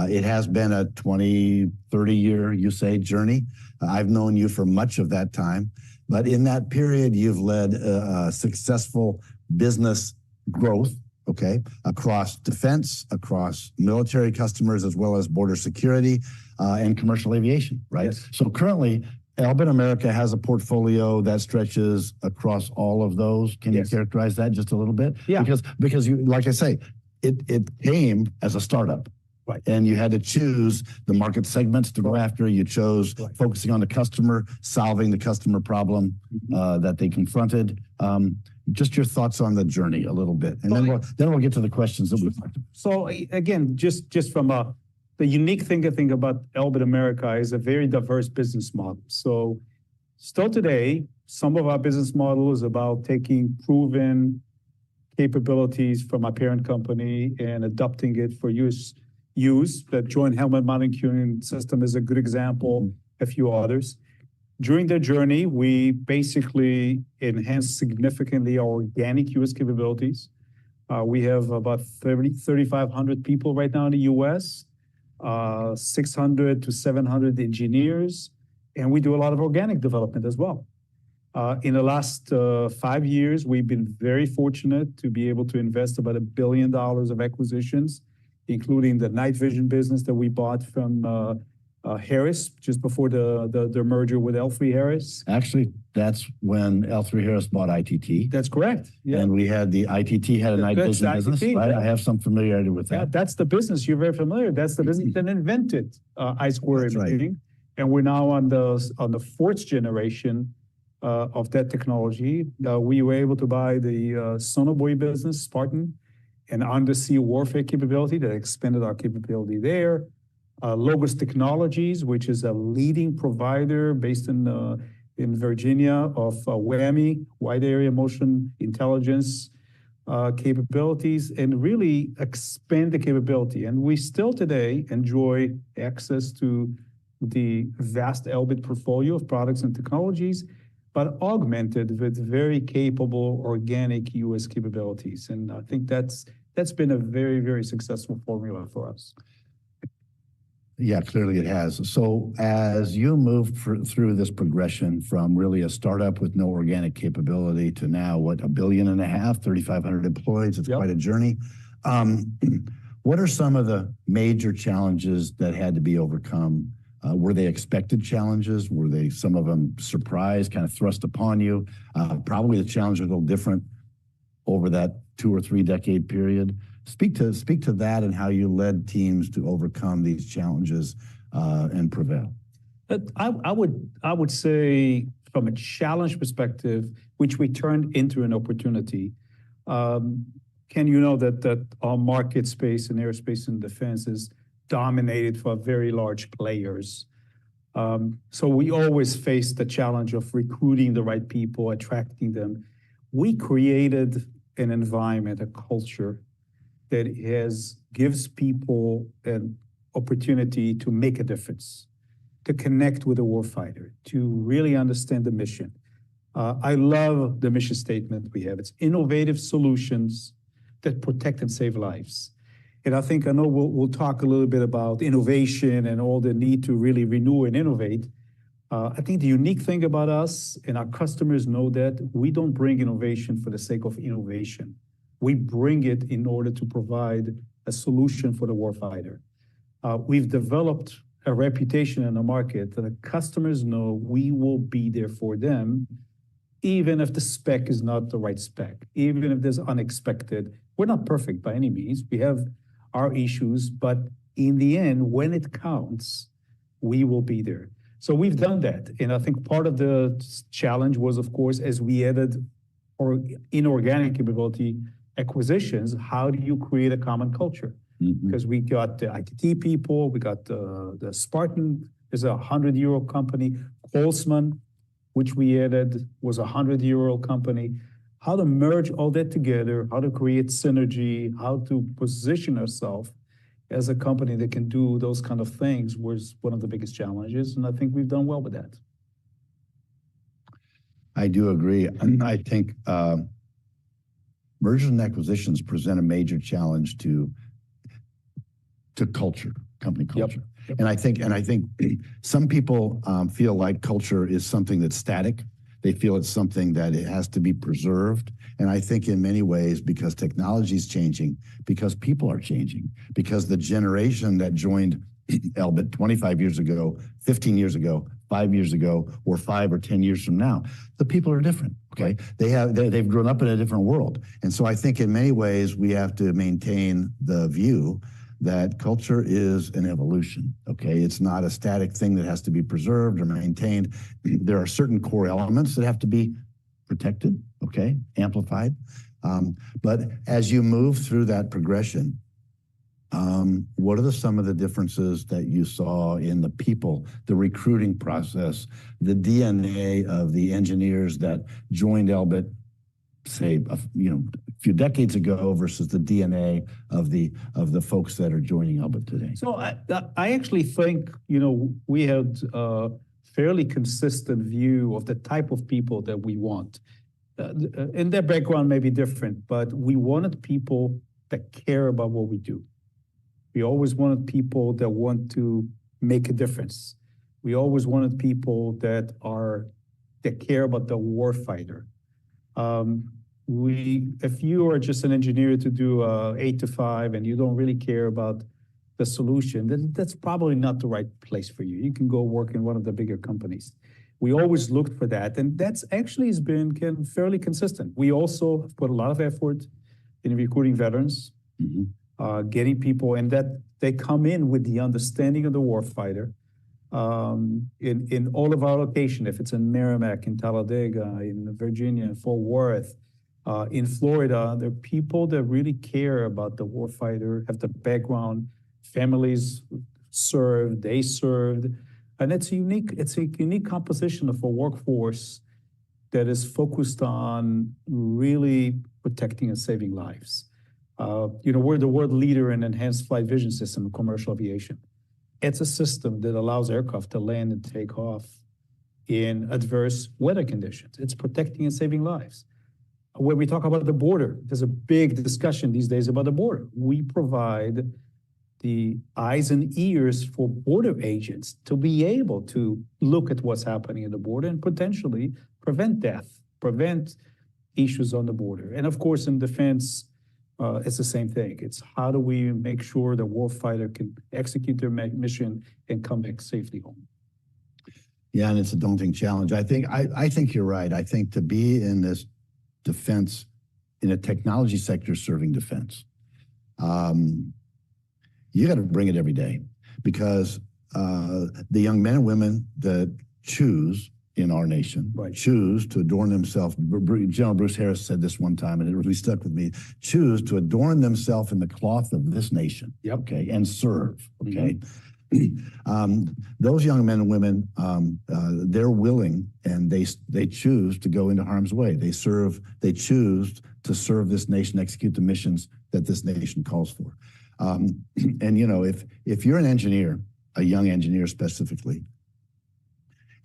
It has been a 20, 30-year, you say, journey. I've known you for much of that time. But in that period, you've led successful business growth, okay, across defense, across military customers, as well as border security and commercial aviation, right? Yes. So currently, Elbit America has a portfolio that stretches across all of those. Can you characterize that just a little bit? Yeah. Because you, like I say, it came as a startup. Right. And you had to choose the market segments to go after. You chose focusing on the customer, solving the customer problem that they confronted. Just your thoughts on the journey a little bit, and then we'll get to the questions that we've talked about. So again, just from the unique thing I think about Elbit America is a very diverse business model. So still today, some of our business model is about taking proven capabilities from our parent company and adopting it for use. The Joint Helmet Mounting Curing System is a good example, a few others. During the journey, we basically enhanced significantly our organic US capabilities. We have about 3,500 people right now in the US, 600 to 700 engineers, and we do a lot of organic development as well. In the last 5 years, we've been very fortunate to be able to invest about $1 billion of acquisitions, including the night vision business that we bought from Harris just before the merger with L3Harris. Actually, that's when L3Harris bought ITT. That's correct. Yeah. And we had the ITT had a night vision business, right? Yeah. I have some familiarity with that. Yeah, that's the business. You're very familiar. That's the business that invented I-square imaging. Right. And we're now on the fourth generation of that technology. We were able to buy the Sonobuoy business, Spartan, and undersea warfare capability that expanded our capability there. Logos Technologies, which is a leading provider based in Virginia of WAMI, Wide Area Motion Intelligence capabilities, and really expand the capability. And we still today enjoy access to the vast Elbit portfolio of products and technologies, but augmented with very capable organic US capabilities. And I think that's been a very, very successful formula for us. Yeah, clearly it has. So as you move through this progression from really a startup with no organic capability to now, what, $1.5 billion, 3,500 employees, it's quite a journey. What are some of the major challenges that had to be overcome? Were they expected challenges? Were they, some of them, surprise, kind of thrust upon you? Probably the challenge was a little different over that 2 or 3 decade period. Speak to that and how you led teams to overcome these challenges and prevail. I would say from a challenge perspective, which we turned into an opportunity. Ken, you know that our market space in aerospace and defense is dominated for very large players. So we always face the challenge of recruiting the right people, attracting them. We created an environment, a culture that gives people opportunity to make a difference, to connect with the warfighter, to really understand the mission. I love the mission statement we have. It's innovative solutions that protect and save lives. And I know we'll talk a little bit about innovation and all the need to really renew and innovate. I think the unique thing about us, and our customers know that, we don't bring innovation for the sake of innovation. We bring it in order to provide a solution for the warfighter. We've developed a reputation in the market that the customers know we will be there for them, even if the spec is not the right spec, even if there's unexpected. We're not perfect by any means. We have our issues, but in the end, when it counts, we will be there. So we've done that. And I think part of the challenge was, of course, as we added or inorganic capability acquisitions, how do you create a common culture? Because we got the ITT people, we got the Spartan is a 100-year-old company, Holzman, which we added, was a 100-year-old company. How to merge all that together, how to create synergy, how to position ourselves as a company that can do those kind of things was one of the biggest challenges, and I think we've done well with that. I do agree. I think mergers and acquisitions present a major challenge to culture, company culture. Yep. And I think some people feel like culture is something that's static. They feel it's something that it has to be preserved. And I think in many ways, because technology is changing, because people are changing, because the generation that joined Elbit 25 years ago, 15 years ago, 5 years ago, or 5 or 10 years from now, the people are different, okay? They've grown up in a different world. And so I think in many ways, we have to maintain the view that culture is an evolution, okay? It's not a static thing that has to be preserved or maintained. There are certain core elements that have to be protected, okay, amplified. But as you move through that progression, what are some of the differences that you saw in the people, the recruiting process, the DNA of the engineers that joined Elbit, say, a few decades ago versus the DNA of the folks that are joining Elbit today? So I actually think, we had a fairly consistent view of the type of people that we want. And their background may be different, but we wanted people that care about what we do. We always wanted people that want to make a difference. We always wanted people that care about the warfighter. If you are just an engineer to do 8 to 5 and you don't really care about the solution, then that's probably not the right place for you. You can go work in one of the bigger companies. We always looked for that, and that's actually has been fairly consistent. We also put a lot of effort in recruiting veterans, getting people, and that they come in with the understanding of the warfighter. In all of our locations, if it's in Merrimack, in Talladega, in Virginia, in Fort Worth, in Florida, there are people that really care about the warfighter, have the background, families served, they served, and it's a unique composition of a workforce that is focused on really protecting and saving lives. We're the world leader in enhanced flight vision system in commercial aviation. It's a system that allows aircraft to land and take off in adverse weather conditions. It's protecting and saving lives. When we talk about the border, there's a big discussion these days about the border. We provide the eyes and ears for border agents to be able to look at what's happening at the border and potentially prevent death, prevent issues on the border. And of course, in defense, it's the same thing. It's how do we make sure the warfighter can execute their mission and come back safely home. Yeah, and it's a daunting challenge. I think you're right. I think to be in this defense, in a technology sector serving defense, you got to bring it every day, because the young men and women that choose in our nation, choose to adorn themselves. General Bruce Harris said this one time, and it really stuck with me. Choose to adorn themselves in the cloth of this nation, okay, and serve, okay. Those young men and women, they're willing, and they choose to go into harm's way. They choose to serve this nation, execute the missions that this nation calls for. And if you're an engineer, a young engineer specifically,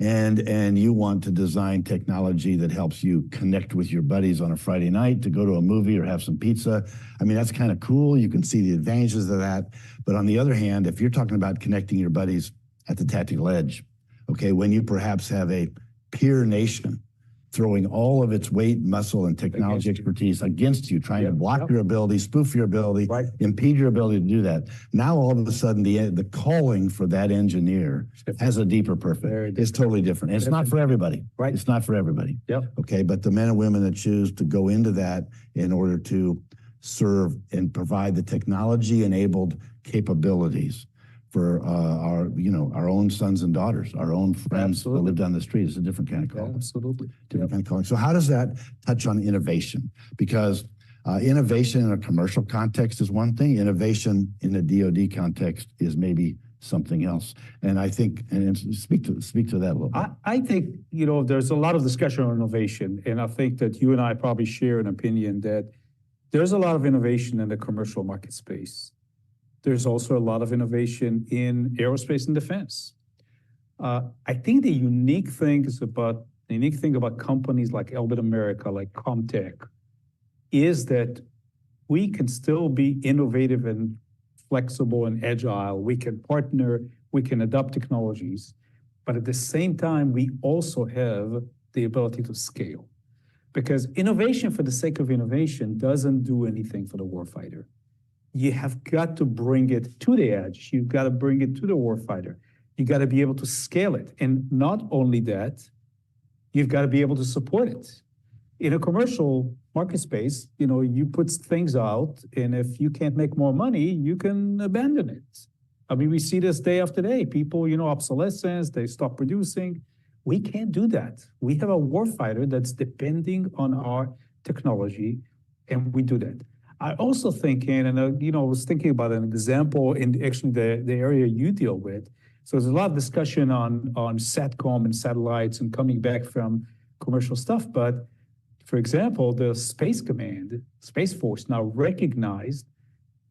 and you want to design technology that helps you connect with your buddies on a Friday night to go to a movie or have some pizza, I mean, that's kind of cool. You can see the advantages of that. But on the other hand, if you're talking about connecting your buddies at the tactical edge, okay, when you perhaps have a peer nation throwing all of its weight, muscle, and technology expertise against you, trying to block your ability, spoof your ability, impede your ability to do that. Now, all of a sudden, the calling for that engineer has a deeper purpose. It's totally different. And it's not for everybody. Right. It's not for everybody. Okay, but the men and women that choose to go into that in order to serve and provide the technology-enabled capabilities for our own sons and daughters, our own friends that live down the street. It's a different kind of calling. Absolutely. Different kind of calling. So how does that touch on innovation? Because innovation in a commercial context is one thing. Innovation in a DoD context is maybe something else. And I think, and speak to that a little bit. I think, there's a lot of discussion on innovation. And I think that you and I probably share an opinion that there's a lot of innovation in the commercial market space. There's also a lot of innovation in aerospace and defense. I think the unique thing about companies like Elbit America, like Comtech, is that we can still be innovative and flexible and agile. We can partner, we can adopt technologies, but at the same time, we also have the ability to scale. Because innovation for the sake of innovation doesn't do anything for the warfighter. You have got to bring it to the edge. You've got to bring it to the warfighter. You got to be able to scale it. And not only that, you've got to be able to support it. In a commercial market space, you put things out, and if you can't make more money, you can abandon it. I mean, we see this day after day. People, obsolescence, they stop producing. We can't do that. We have a warfighter that's depending on our technology, and we do that. I also think, and I was thinking about an example in actually the area you deal with. So there's a lot of discussion on SATCOM and satellites and coming back from commercial stuff. But for example, the Space Command, Space Force now recognized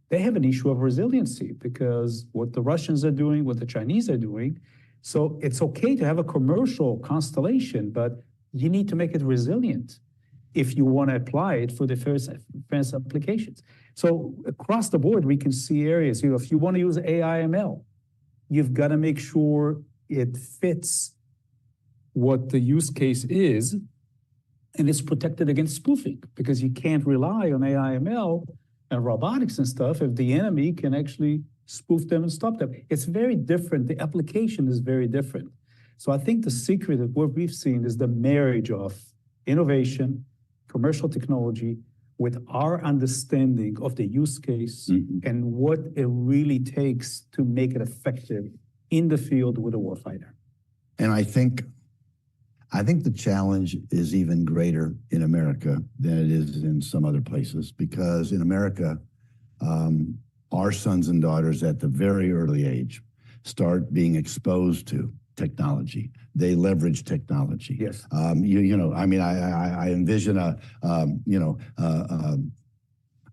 they have an issue of resiliency because what the Russians are doing, what the Chinese are doing. So it's okay to have a commercial constellation, but you need to make it resilient if you want to apply it for defense applications. So across the board, we can see areas, if you want to use AI/ML, you've got to make sure it fits what the use case is, and it's protected against spoofing, because you can't rely on AI/ML and robotics and stuff if the enemy can actually spoof them and stop them. It's very different. The application is very different. So I think the secret of what we've seen is the marriage of innovation, commercial technology, with our understanding of the use case and what it really takes to make it effective in the field with a warfighter. And I think the challenge is even greater in America than it is in some other places, because in America, our sons and daughters at the very early age start being exposed to technology. They leverage technology. Yes. I envision a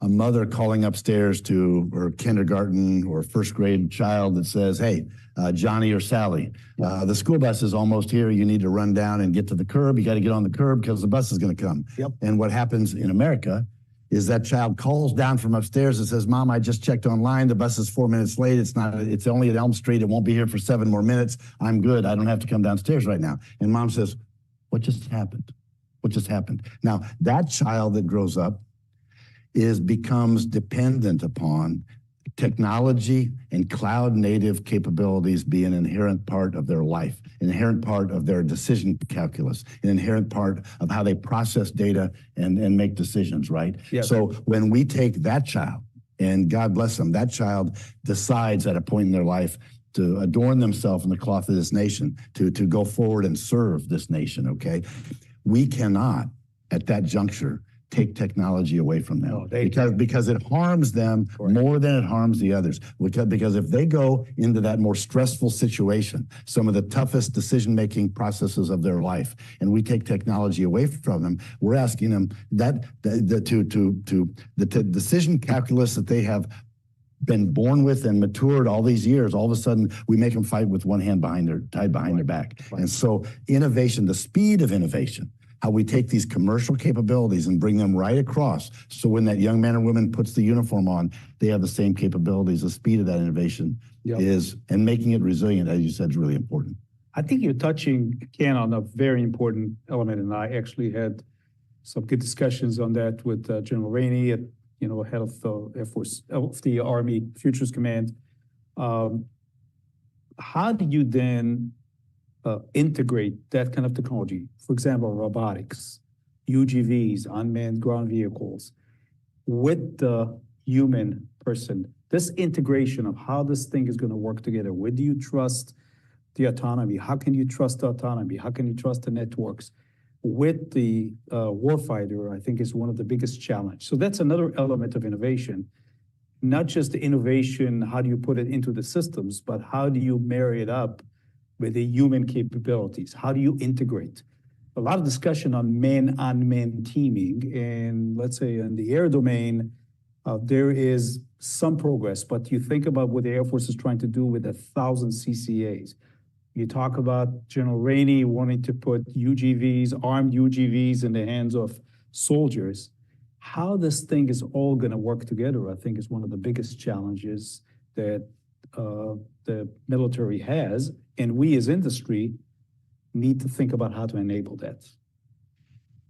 mother calling upstairs to her kindergarten or first grade child that says, "Hey, Johnny or Sally, the school bus is almost here. You need to run down and get to the curb. You got to get on the curb because the bus is going to come." Yep. And what happens in America is that child calls down from upstairs and says, "Mom, I just checked online. The bus is 4 minutes late. It's only at Elm Street. It won't be here for 7 more minutes. I'm good. I don't have to come downstairs right now." And mom says, "What just happened? What just happened?" Now, that child that grows up becomes dependent upon technology and cloud native capabilities be an inherent part of their life, an inherent part of their decision calculus, an inherent part of how they process data and make decisions, right? Yes. So when we take that child, and God bless them, that child decides at a point in their life to adorn themselves in the cloth of this nation, to go forward and serve this nation, okay? We cannot, at that juncture, take technology away from them because it harms them more than it harms the others. Because if they go into that more stressful situation, some of the toughest decision-making processes of their life, and we take technology away from them, we're asking them the decision calculus that they have been born with and matured all these years, all of a sudden we make them fight with one hand tied behind their back. Right. And so innovation, the speed of innovation, how we take these commercial capabilities and bring them right across. So when that young man or woman puts the uniform on, they have the same capabilities. The speed of that innovation is, and making it resilient, as you said, is really important. I think you're touching, Ken, on a very important element, and I actually had some good discussions on that with General Rainey, head of the Air Force, of the Army Futures Command. How do you then integrate that kind of technology? For example, robotics, UGVs, unmanned ground vehicles, with the human person. This integration of how this thing is going to work together. Where do you trust the autonomy? How can you trust the autonomy? How can you trust the networks? With the warfighter, I think is one of the biggest challenges. So that's another element of innovation. Not just the innovation, how do you put it into the systems, but how do you marry it up with the human capabilities? How do you integrate? A lot of discussion on man-on-man teaming, and let's say in the air domain, there is some progress, but you think about what the Air Force is trying to do with 1,000 CCAs. You talk about General Rainey wanting to put UGVs, armed UGVs in the hands of soldiers. How this thing is all going to work together, I think, is one of the biggest challenges that the military has, and we as industry need to think about how to enable that.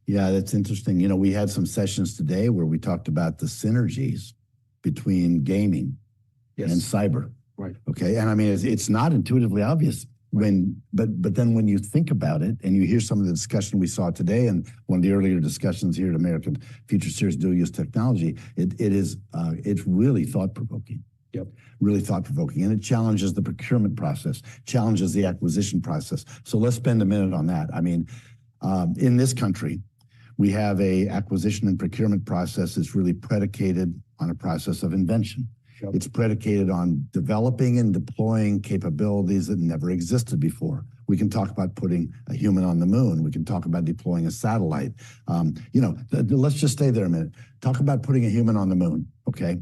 Yeah, that's interesting. We had some sessions today where we talked about the synergies between gaming and cyber. Right. Okay. And I mean, it's not intuitively obvious but then when you think about it and you hear some of the discussion we saw today and one of the earlier discussions here at American Future Series Dual Use Technology, it's really thought-provoking. Yep. Really thought-provoking. And it challenges the procurement process, challenges the acquisition process. So let's spend a minute on that. I mean, in this country, we have a acquisition and procurement process that's really predicated on a process of invention. Yep. It's predicated on developing and deploying capabilities that never existed before. We can talk about putting a human on the moon. We can talk about deploying a satellite. Let's just stay there a minute. Talk about putting a human on the moon, okay?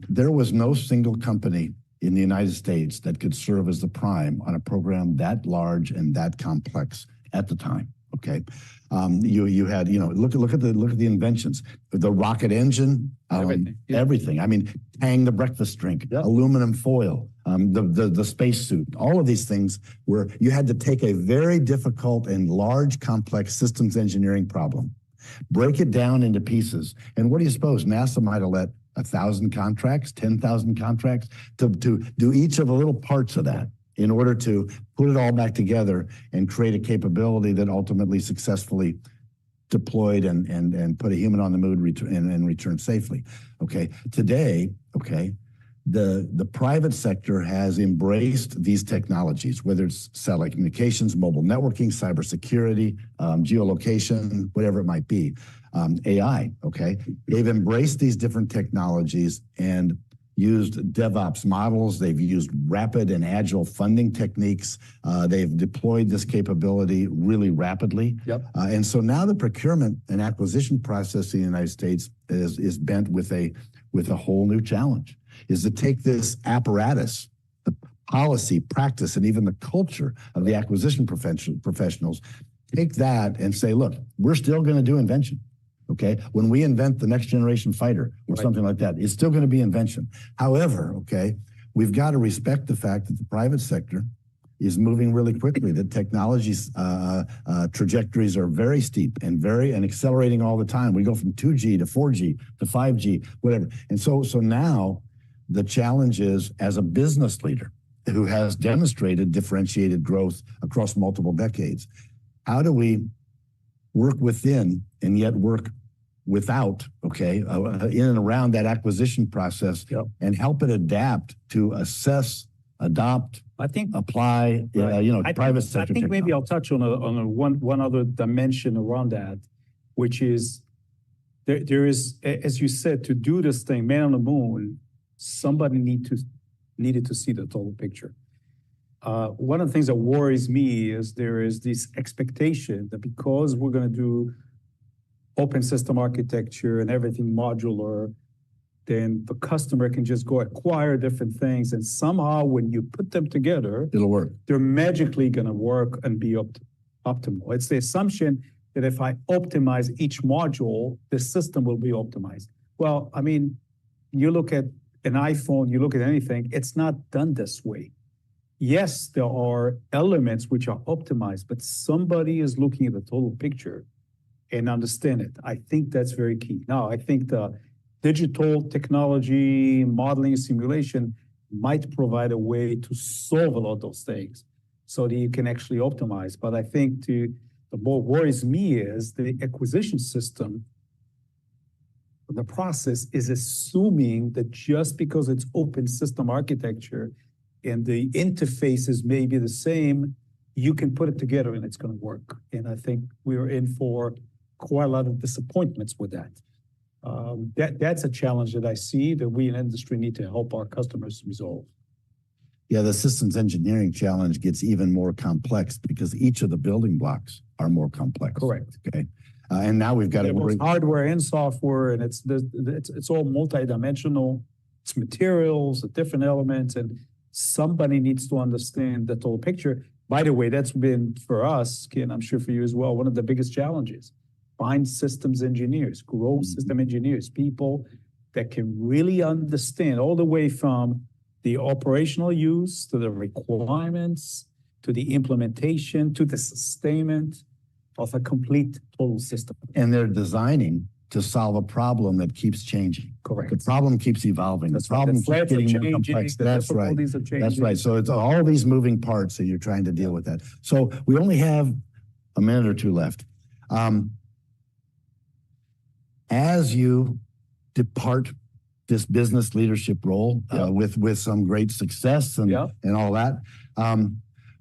There was no single company in the United States that could serve as the prime on a program that large and that complex at the time. Okay, you had look at the inventions, the rocket engine, everything. I mean, Tang the breakfast drink, aluminum foil, the spacesuit. All of these things where you had to take a very difficult and large, complex systems engineering problem, break it down into pieces. And what do you suppose? NASA might have let 1,000 contracts, 10,000 contracts to do each of the little parts of that, in order to put it all back together and create a capability that ultimately successfully deployed and put a human on the moon and return safely. Okay, today, the private sector has embraced these technologies, whether it's satellite communications, mobile networking, cybersecurity, geolocation, whatever it might be, AI. Okay, they've embraced these different technologies and used DevOps models. They've used rapid and agile funding techniques. They've deployed this capability really rapidly. Yep. And so now the procurement and acquisition process in the United States is bent with a whole new challenge, is to take this apparatus, the policy, practice, and even the culture of the acquisition professionals, take that and say, look, we're still going to do invention. Okay, when we invent the next generation fighter or something like that, it's still going to be invention. However, we've got to respect the fact that the private sector is moving really quickly. The technology's trajectories are very steep and accelerating all the time. We go from 2G to 4G to 5G, whatever. And so now the challenge is, as a business leader who has demonstrated differentiated growth across multiple decades, how do we work within and yet work without, in and around that acquisition process, and help it adapt to assess, adopt, apply, private sector. I think maybe I'll touch on one other dimension around that, which is there is, as you said, to do this thing, man on the moon, somebody needed to see the total picture. One of the things that worries me is there is this expectation that because we're going to do open system architecture and everything modular, then the customer can just go acquire different things. And somehow when you put them together, It'll work. they're magically going to work and be optimal. It's the assumption that if I optimize each module, the system will be optimized. Well, I mean, you look at an iPhone, you look at anything, it's not done this way. Yes, there are elements which are optimized, but somebody is looking at the total picture and understand it. I think that's very key. Now, I think the digital technology, modeling, simulation might provide a way to solve a lot of those things so that you can actually optimize. But I think the more worries me is the acquisition system. The process is assuming that just because it's open system architecture and the interfaces may be the same, you can put it together and it's going to work. And I think we're in for quite a lot of disappointments with that. That's a challenge that I see that we in industry need to help our customers resolve. Yeah, the systems engineering challenge gets even more complex because each of the building blocks are more complex. Correct. Okay. And now we've got to bring hardware and software, and it's all multidimensional. It's materials, different elements, and somebody needs to understand the total picture. By the way, that's been for us, Ken, I'm sure for you as well, one of the biggest challenges. Find systems engineers, grow system engineers, people that can really understand all the way from the operational use to the requirements, to the implementation, to the sustainment of a complete total system. and they're designing to solve a problem that keeps changing. Correct. The problem keeps evolving. That's the right. problem The keeps threats are getting more changing, complex. the That's right. difficulties are changing. That's right. So it's all these moving parts that you're trying to deal with that. So we only have a minute or two left. As you depart this business leadership role with some great success and all that,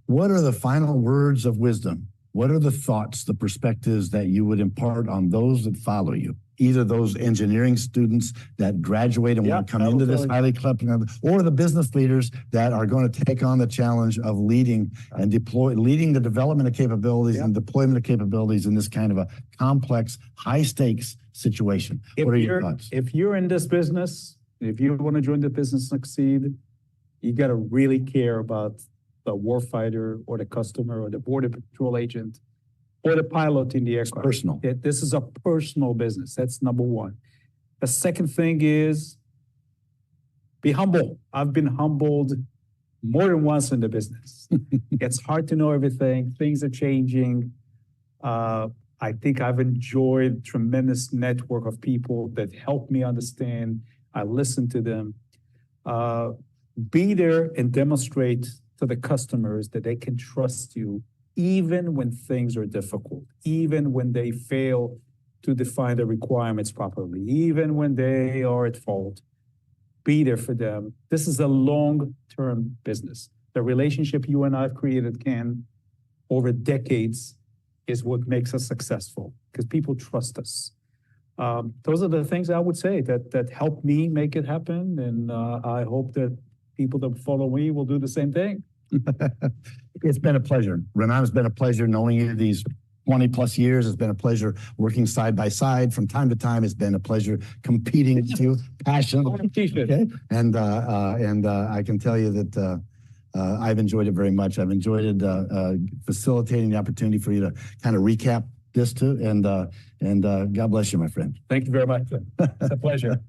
what are the final words of wisdom? What are the thoughts, the perspectives that you would impart on those that follow you? Either those engineering students that graduate and want to come into this highly collaborative, or the business leaders that are going to take on the challenge of leading and leading the development of capabilities and deployment of capabilities in this kind of a complex, high stakes situation. What are your thoughts? If you're in this business, if you want to join the business and succeed, you got to really care about the warfighter or the customer or the border patrol agent or the pilot in the aircraft. Personal. This is a personal business. That's number one. The second thing is be humble. I've been humbled more than once in the business. It's hard to know everything. Things are changing. I think I've enjoyed tremendous network of people that help me understand. I listen to them. Be there and demonstrate to the customers that they can trust you even when things are difficult, even when they fail to define the requirements properly, even when they are at fault. Be there for them. This is a long-term business. The relationship you and I have created, Ken, over decades is what makes us successful because people trust us. Those are the things I would say that help me make it happen. And I hope that people that follow me will do the same thing. It's been a pleasure. Renan, it's been a pleasure knowing you these 20 plus years. It's been a pleasure working side by side. From time to time, it's been a pleasure competing with you passionately. Okay? And I can tell you that I've enjoyed it very much. I've enjoyed it facilitating the opportunity for you to kind of recap this too. And God bless you, my friend. Thank you very much. It's a pleasure.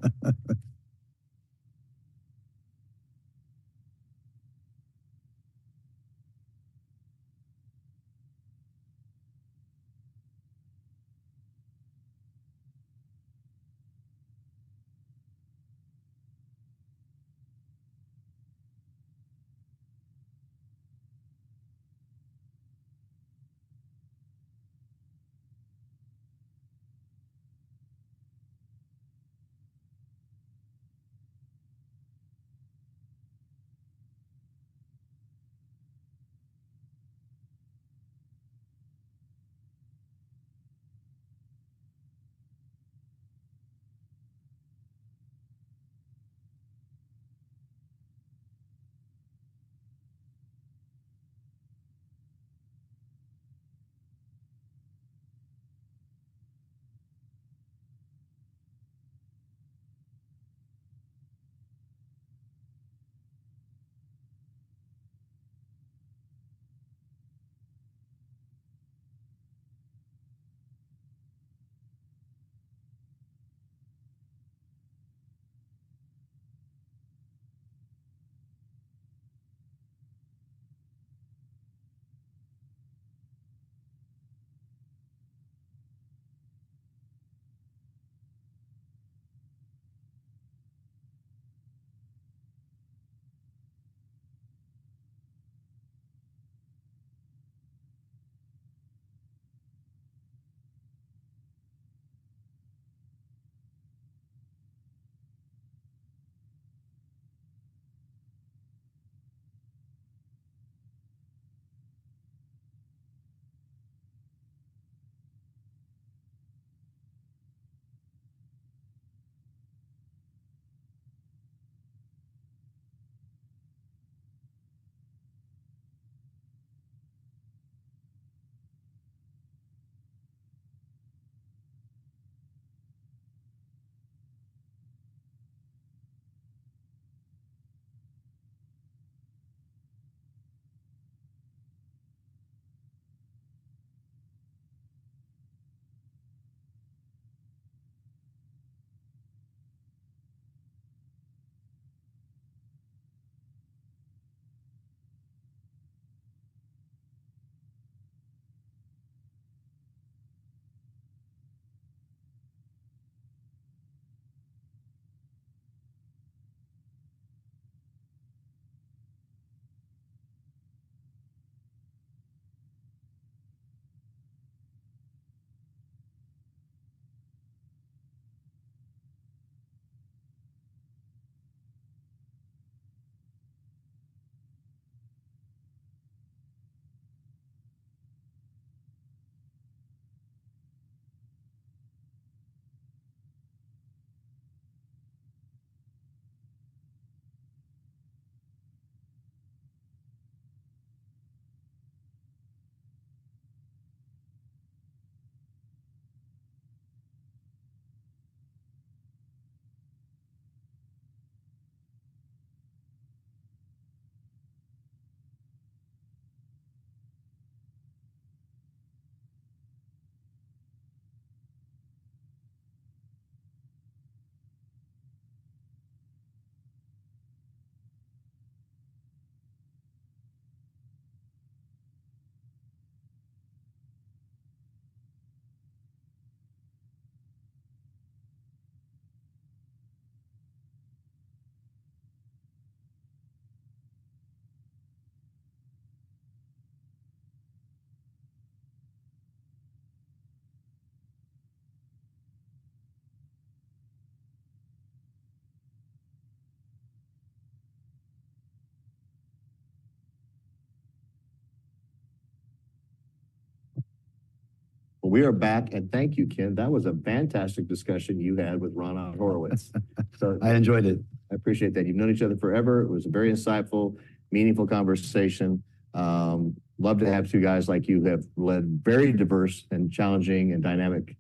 We are back, and thank you, Ken. That was a fantastic discussion you had with Ron Horowitz. So I enjoyed it. I appreciate that. You've known each other forever. It was a very insightful, meaningful conversation. Love to have two guys like you who have led very diverse and challenging and dynamic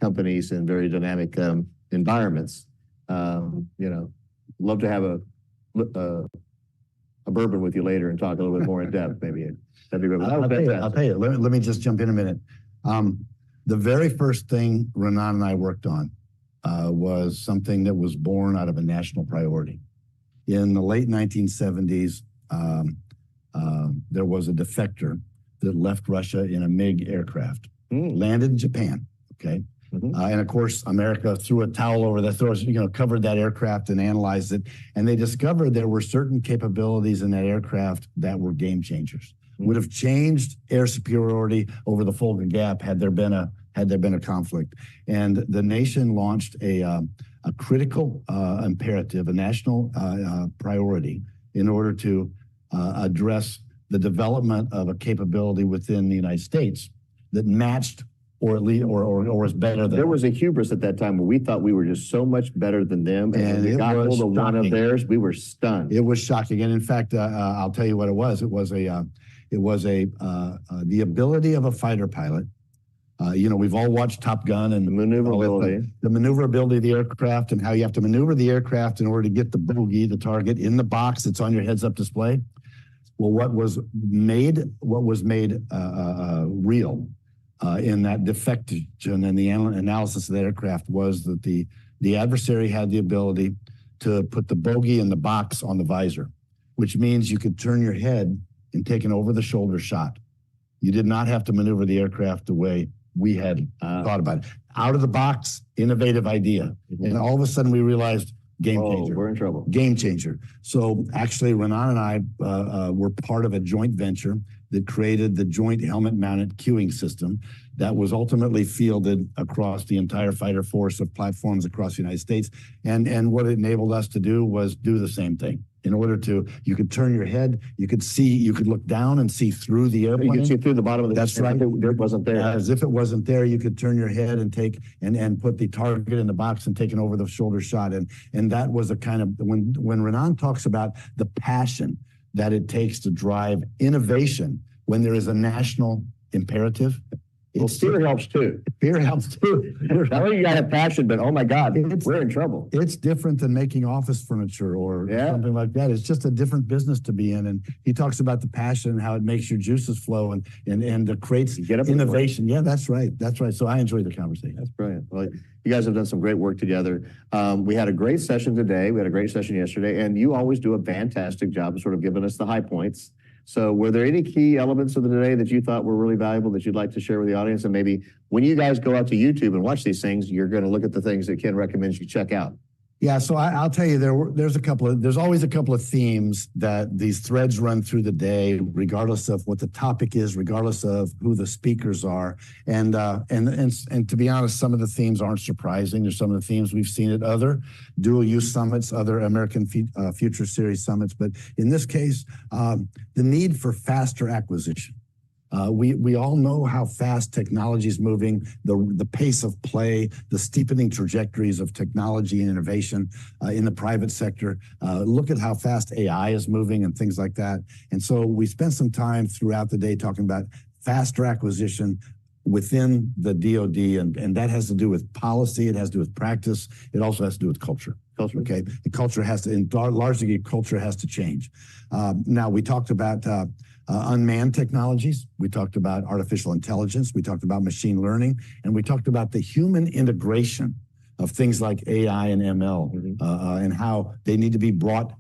companies and very dynamic environments. Love to have a bourbon with you later and talk a little bit more in depth, maybe. That'd be great. I'll tell you. Let me just jump in a minute. The very first thing Renan and I worked on was something that was born out of a national priority. In the late 1970s, there was a defector that left Russia in a MiG aircraft, landed in Japan. Okay. And of course, America threw a towel over that, covered that aircraft and analyzed it. And they discovered there were certain capabilities in that aircraft that were game changers. Would have changed air superiority over the Volga Gap had there been a conflict. And the nation launched a critical imperative, a national priority, in order to address the development of a capability within the United States that matched or at least or was better than. There was a hubris at that time where we thought we were just so much better than them, and when we got hold of one of theirs, we were stunned. It was shocking, and in fact, I'll tell you what it was. It was the ability of a fighter pilot. We've all watched Top Gun and the maneuverability, the maneuverability of the aircraft, and how you have to maneuver the aircraft in order to get the bogey, the target, in the box that's on your heads-up display. Well, what was made real in that defection and the analysis of the aircraft was that the adversary had the ability to put the bogey in the box on the visor, which means you could turn your head and take an over-the-shoulder shot. You did not have to maneuver the aircraft the way we had thought about it. Out of the box, innovative idea. And all of a sudden we realized, game changer. We're in trouble. Game changer. So actually, Renan and I were part of a joint venture that created the joint helmet-mounted cueing system that was ultimately fielded across the entire fighter force of platforms across the United States. And what it enabled us to do was do the same thing. In order to, you could turn your head, you could look down and see through the airplane. You could see through the bottom of the. That's right. It wasn't there. As if it wasn't there, you could turn your head and take and put the target in the box and take an over the shoulder shot. And that was a kind of, when Renan talks about the passion that it takes to drive innovation when there is a national imperative. Well, fear helps too. Fear helps too. Not only you got to have passion, but oh my God, we're in trouble. It's different than making office furniture or something like that. It's just a different business to be in. And he talks about the passion and how it makes your juices flow and creates innovation. Yeah, that's right. That's right. So I enjoyed the conversation. That's brilliant. Well, you guys have done some great work together. We had a great session today. We had a great session yesterday, and you always do a fantastic job of sort of giving us the high points. So were there any key elements of the day that you thought were really valuable that you'd like to share with the audience? And maybe when you guys go out to YouTube and watch these things, you're going to look at the things that Ken recommends you check out. Yeah, so I'll tell you, there's always a couple of themes that these threads run through the day, regardless of what the topic is, regardless of who the speakers are. And to be honest, some of the themes aren't surprising. There's some of the themes we've seen at other dual use summits, other American Future Series summits. But in this case, the need for faster acquisition. We all know how fast technology is moving, the pace of play, the steepening trajectories of technology and innovation in the private sector. Look at how fast AI is moving and things like that. And so we spent some time throughout the day talking about faster acquisition within the DoD, and that has to do with policy, it has to do with practice, it also has to do with culture. Okay, the culture has to, in large degree, culture has to change. Now, we talked about unmanned technologies. We talked about artificial intelligence. We talked about machine learning. And we talked about the human integration of things like AI and ML and how they need to be brought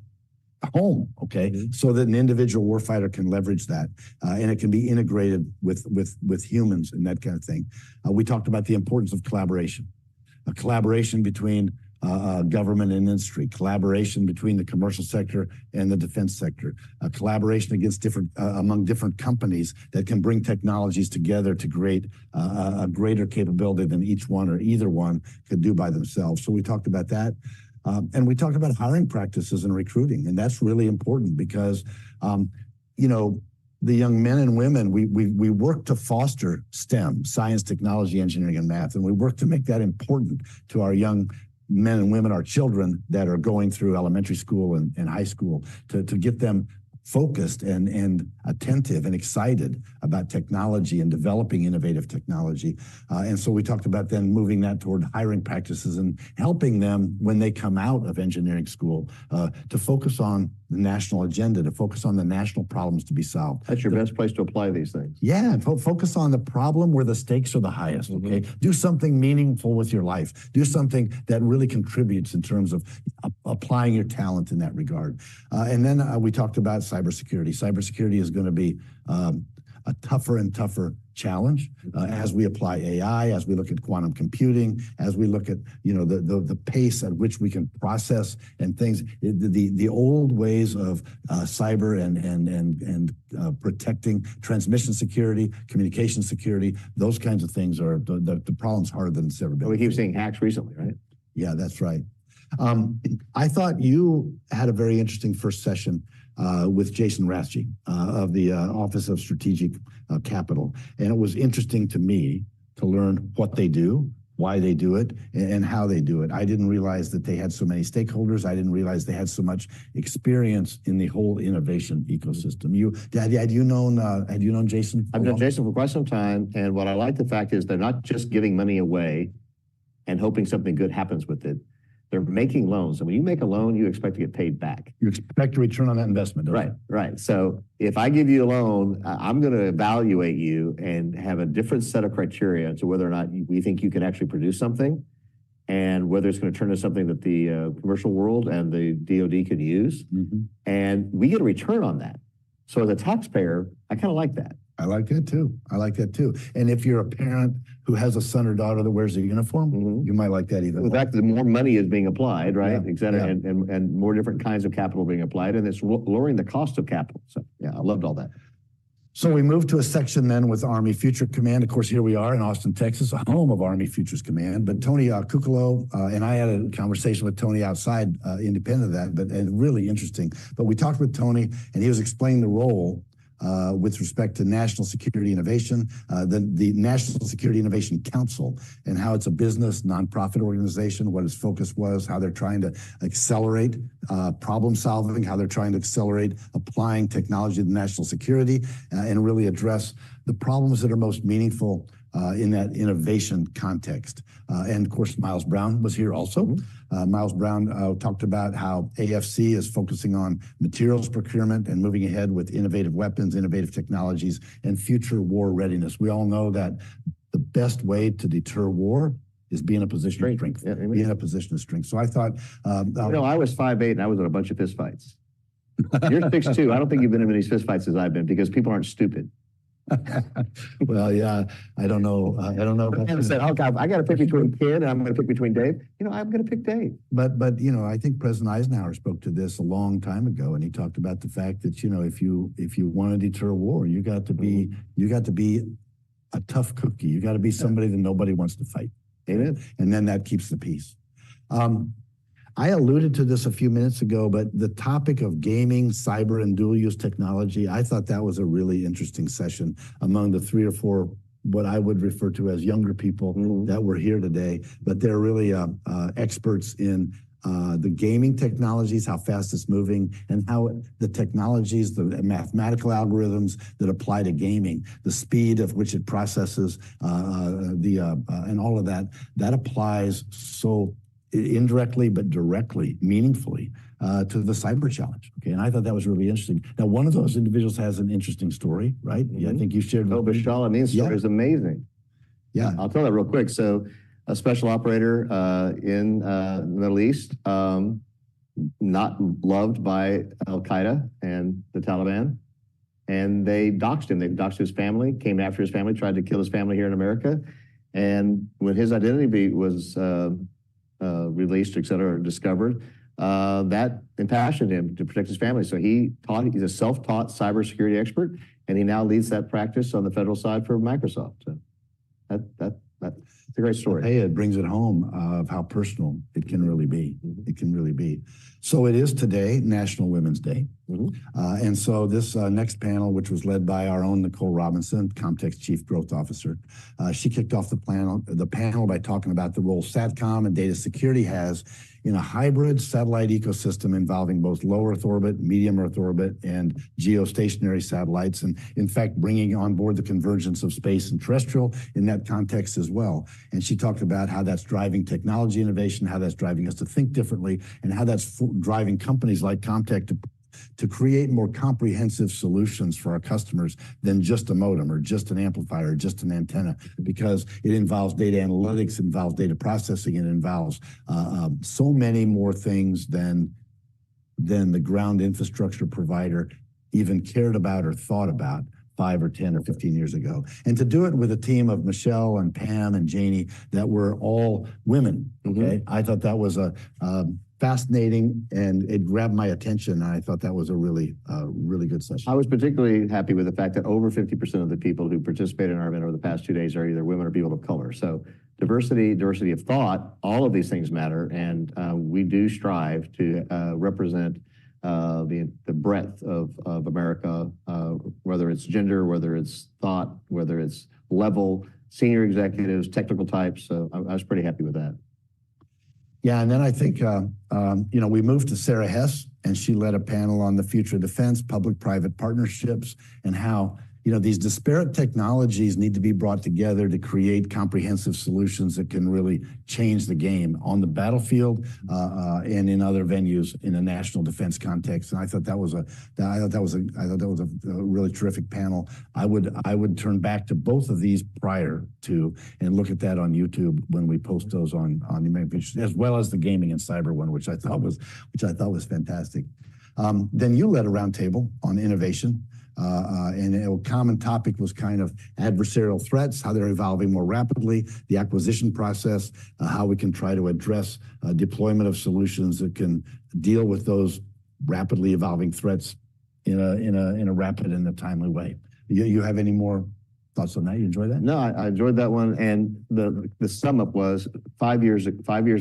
home, okay, so that an individual warfighter can leverage that and it can be integrated with humans and that kind of thing. We talked about the importance of collaboration, a collaboration between government and industry, collaboration between the commercial sector and the defense sector, collaboration among different companies that can bring technologies together to create a greater capability than each one or either one could do by themselves. So we talked about that. And we talked about hiring practices and recruiting. And that's really important because, the young men and women, we work to foster STEM, science, technology, engineering, and math, and we work to make that important to our young men and women, our children that are going through elementary school and high school, to get them focused and attentive and excited about technology and developing innovative technology. And so we talked about then moving that toward hiring practices and helping them when they come out of engineering school to focus on the national agenda, to focus on the national problems to be solved. That's your best place to apply these things. Yeah, focus on the problem where the stakes are the highest, okay? Do something meaningful with your life. Do something that really contributes in terms of applying your talent in that regard. And then we talked about cybersecurity. Cybersecurity is going to be a tougher and tougher challenge as we apply AI, as we look at quantum computing, as we look at the pace at which we can process and things. The old ways of cyber and protecting transmission security, communication security, those kinds of things are the problem's harder than it's ever been. We keep seeing hacks recently, right? Yeah, that's right. I thought you had a very interesting first session with Jason Rathje of the Office of Strategic Capital. And it was interesting to me to learn what they do, why they do it, and how they do it. I didn't realize that they had so many stakeholders. I didn't realize they had so much experience in the whole innovation ecosystem. Had you known Jason? I've known Jason for quite some time, and what I like the fact is they're not just giving money away and hoping something good happens with it. They're making loans. And when you make a loan, you expect to get paid back. You expect a return on that investment, don't you? Right. So if I give you a loan, I'm going to evaluate you and have a different set of criteria to whether or not we think you can actually produce something and whether it's going to turn into something that the commercial world and the DoD can use. And we get a return on that. So as a taxpayer, I kind of like that. I like that too. And if you're a parent who has a son or daughter that wears a uniform, you might like that even. In fact, the more money is being applied, right, Yeah. et cetera, Yeah. and more different kinds of capital being applied, and it's lowering the cost of capital. So yeah, I loved all that. So we moved to a section then with Army Future Command. Of course, here we are in Austin, Texas, a home of Army Futures Command. But Tony Kukolo and I had a conversation with Tony outside, independent of that, but really interesting. But we talked with Tony, and he was explaining the role with respect to national security innovation, the National Security Innovation Council, and how it's a business nonprofit organization, what its focus was, how they're trying to accelerate problem solving, how they're trying to accelerate applying technology to national security, and really address the problems that are most meaningful in that innovation context. And of course, Miles Brown was here also. Miles Brown talked about how AFC is focusing on materials procurement and moving ahead with innovative weapons, innovative technologies, and future war readiness. We all know that the best way to deter war is be in a position of strength. Yeah, be in a position of strength. So I thought... I was 5'8", and I was in a bunch of fistfights. You're 6'2". I don't think you've been in as many fistfights as I've been because people aren't stupid. Well, yeah, I don't know. I said, okay, I got to pick between Ken and I'm going to pick between Dave. I'm going to pick Dave. But I think President Eisenhower spoke to this a long time ago, and he talked about the fact that if you want to deter war, you got to be a tough cookie. You got to be somebody that nobody wants to fight. Amen. And then that keeps the peace. I alluded to this a few minutes ago, but the topic of gaming, cyber, and dual-use technology, I thought that was a really interesting session among the 3 or 4 what I would refer to as younger people that were here today. But they're really experts in the gaming technologies, how fast it's moving, and how the technologies, the mathematical algorithms that apply to gaming, the speed of which it processes, and all of that applies so indirectly but directly, meaningfully to the cyber challenge. Okay, and I thought that was really interesting. Now, one of those individuals has an interesting story, right? Yeah, I think you shared. Bashar Amin's story is amazing. Yeah, I'll tell that real quick. So, a special operator in the Middle East, not loved by Al Qaeda and the Taliban, and they doxed him. They doxed his family, came after his family, tried to kill his family here in America, and when his identity was released, et cetera, discovered, that impassioned him to protect his family. So he's a self-taught cybersecurity expert, and he now leads that practice on the federal side for Microsoft. So that's a great story. Hey, it brings it home of how personal it It can really be. It can really be. So it is today, National Women's Day. And so this next panel, which was led by our own Nicole Robinson, Comtech's Chief Growth Officer, she kicked off the panel by talking about the role SATCOM and data security has in a hybrid satellite ecosystem involving both low Earth orbit, medium Earth orbit, and geostationary satellites, and in fact, bringing on board the convergence of space and terrestrial in that context as well. And she talked about how that's driving technology innovation, how that's driving us to think differently, and how that's driving companies like Comtech to create more comprehensive solutions for our customers than just a modem or just an amplifier or just an antenna, because it involves data analytics, it involves data processing, it involves so many more things than the ground infrastructure provider even cared about or thought about 5 or 10 or 15 years ago. And to do it with a team of Michelle and Pam and Janie that were all women, okay? I thought that was a fascinating, and it grabbed my attention. And I thought that was a really good session. I was particularly happy with the fact that over 50% of the people who participated in our event over the past 2 days are either women or people of color. So diversity of thought, all of these things matter. And we do strive to represent the breadth of America, whether it's gender, whether it's thought, whether it's level, senior executives, technical types. So I was pretty happy with that. Yeah, and then I think, we moved to Sarah Hess, and she led a panel on the future of defense, public-private partnerships, and how, these disparate technologies need to be brought together to create comprehensive solutions that can really change the game on the battlefield and in other venues in a national defense context. And I thought that was a really terrific panel. I would turn back to both of these prior to and look at that on YouTube when we post those on the American Future, as well as the gaming and cyber one, which I thought was fantastic. Then you led a roundtable on innovation. And a common topic was kind of adversarial threats, how they're evolving more rapidly, the acquisition process, how we can try to address deployment of solutions that can deal with those rapidly evolving threats in a rapid and a timely way. You have any more thoughts on that? You enjoy that? No, I enjoyed that one. And the sum up was 5 years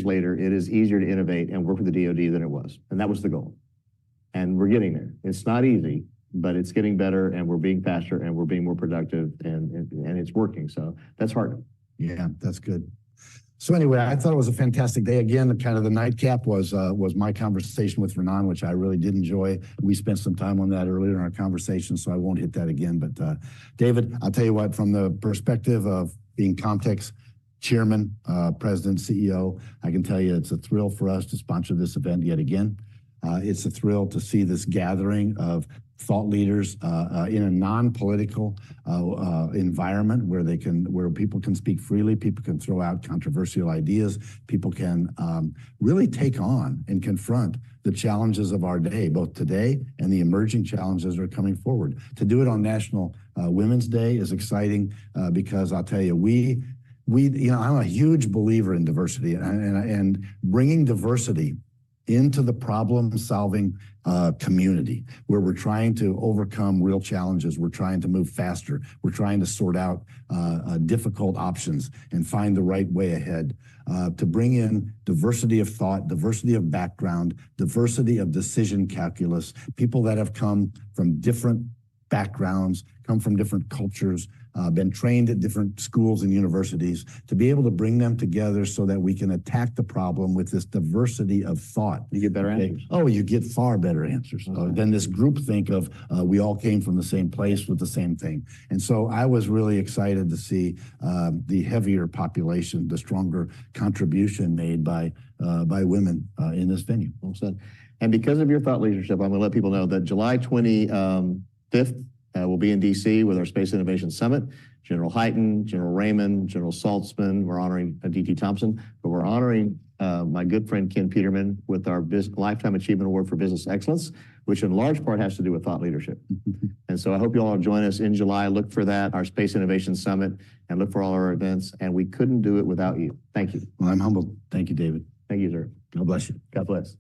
later, it is easier to innovate and work with the DoD than it was. And that was the goal. And we're getting there. It's not easy, but it's getting better, and we're being faster, and we're being more productive, and it's working. So that's heartening. Yeah, that's good. So anyway, I thought it was a fantastic day. Again, kind of the nightcap was my conversation with Renan, which I really did enjoy. We spent some time on that earlier in our conversation, so I won't hit that again. But David, I'll tell you what, from the perspective of being Comtech's chairman, president, CEO, I can tell you it's a thrill for us to sponsor this event yet again. It's a thrill to see this gathering of thought leaders in a non-political environment where people can speak freely, people can throw out controversial ideas, people can really take on and confront the challenges of our day, both today and the emerging challenges that are coming forward. To do it on National Women's Day is exciting because I'll tell you, I'm a huge believer in diversity and bringing diversity into the problem-solving community where we're trying to overcome real challenges. We're trying to move faster. We're trying to sort out difficult options and find the right way ahead. To bring in diversity of thought, diversity of background, diversity of decision calculus, people that have come from different backgrounds, come from different cultures, been trained at different schools and universities, to be able to bring them together so that we can attack the problem with this diversity of thought. You get better answers. Oh, you get far better answers than this groupthink of we all came from the same place with the same thing. And so I was really excited to see the heavier population, the stronger contribution made by women in this venue. Well said. And because of your thought leadership, I'm going to let people know that July 25th, we'll be in D.C. with our Space Innovation Summit. General Hyten, General Raymond, General Saltzman. We're honoring D.T. Thompson, but we're honoring my good friend Ken Peterman with our Lifetime Achievement Award for Business Excellence, which in large part has to do with thought leadership. And so I hope you all join us in July. Look for that, our Space Innovation Summit, and look for all our events. And we couldn't do it without you. Thank you. Well, I'm humbled. Thank you, David. Thank you, sir. God bless you. God bless.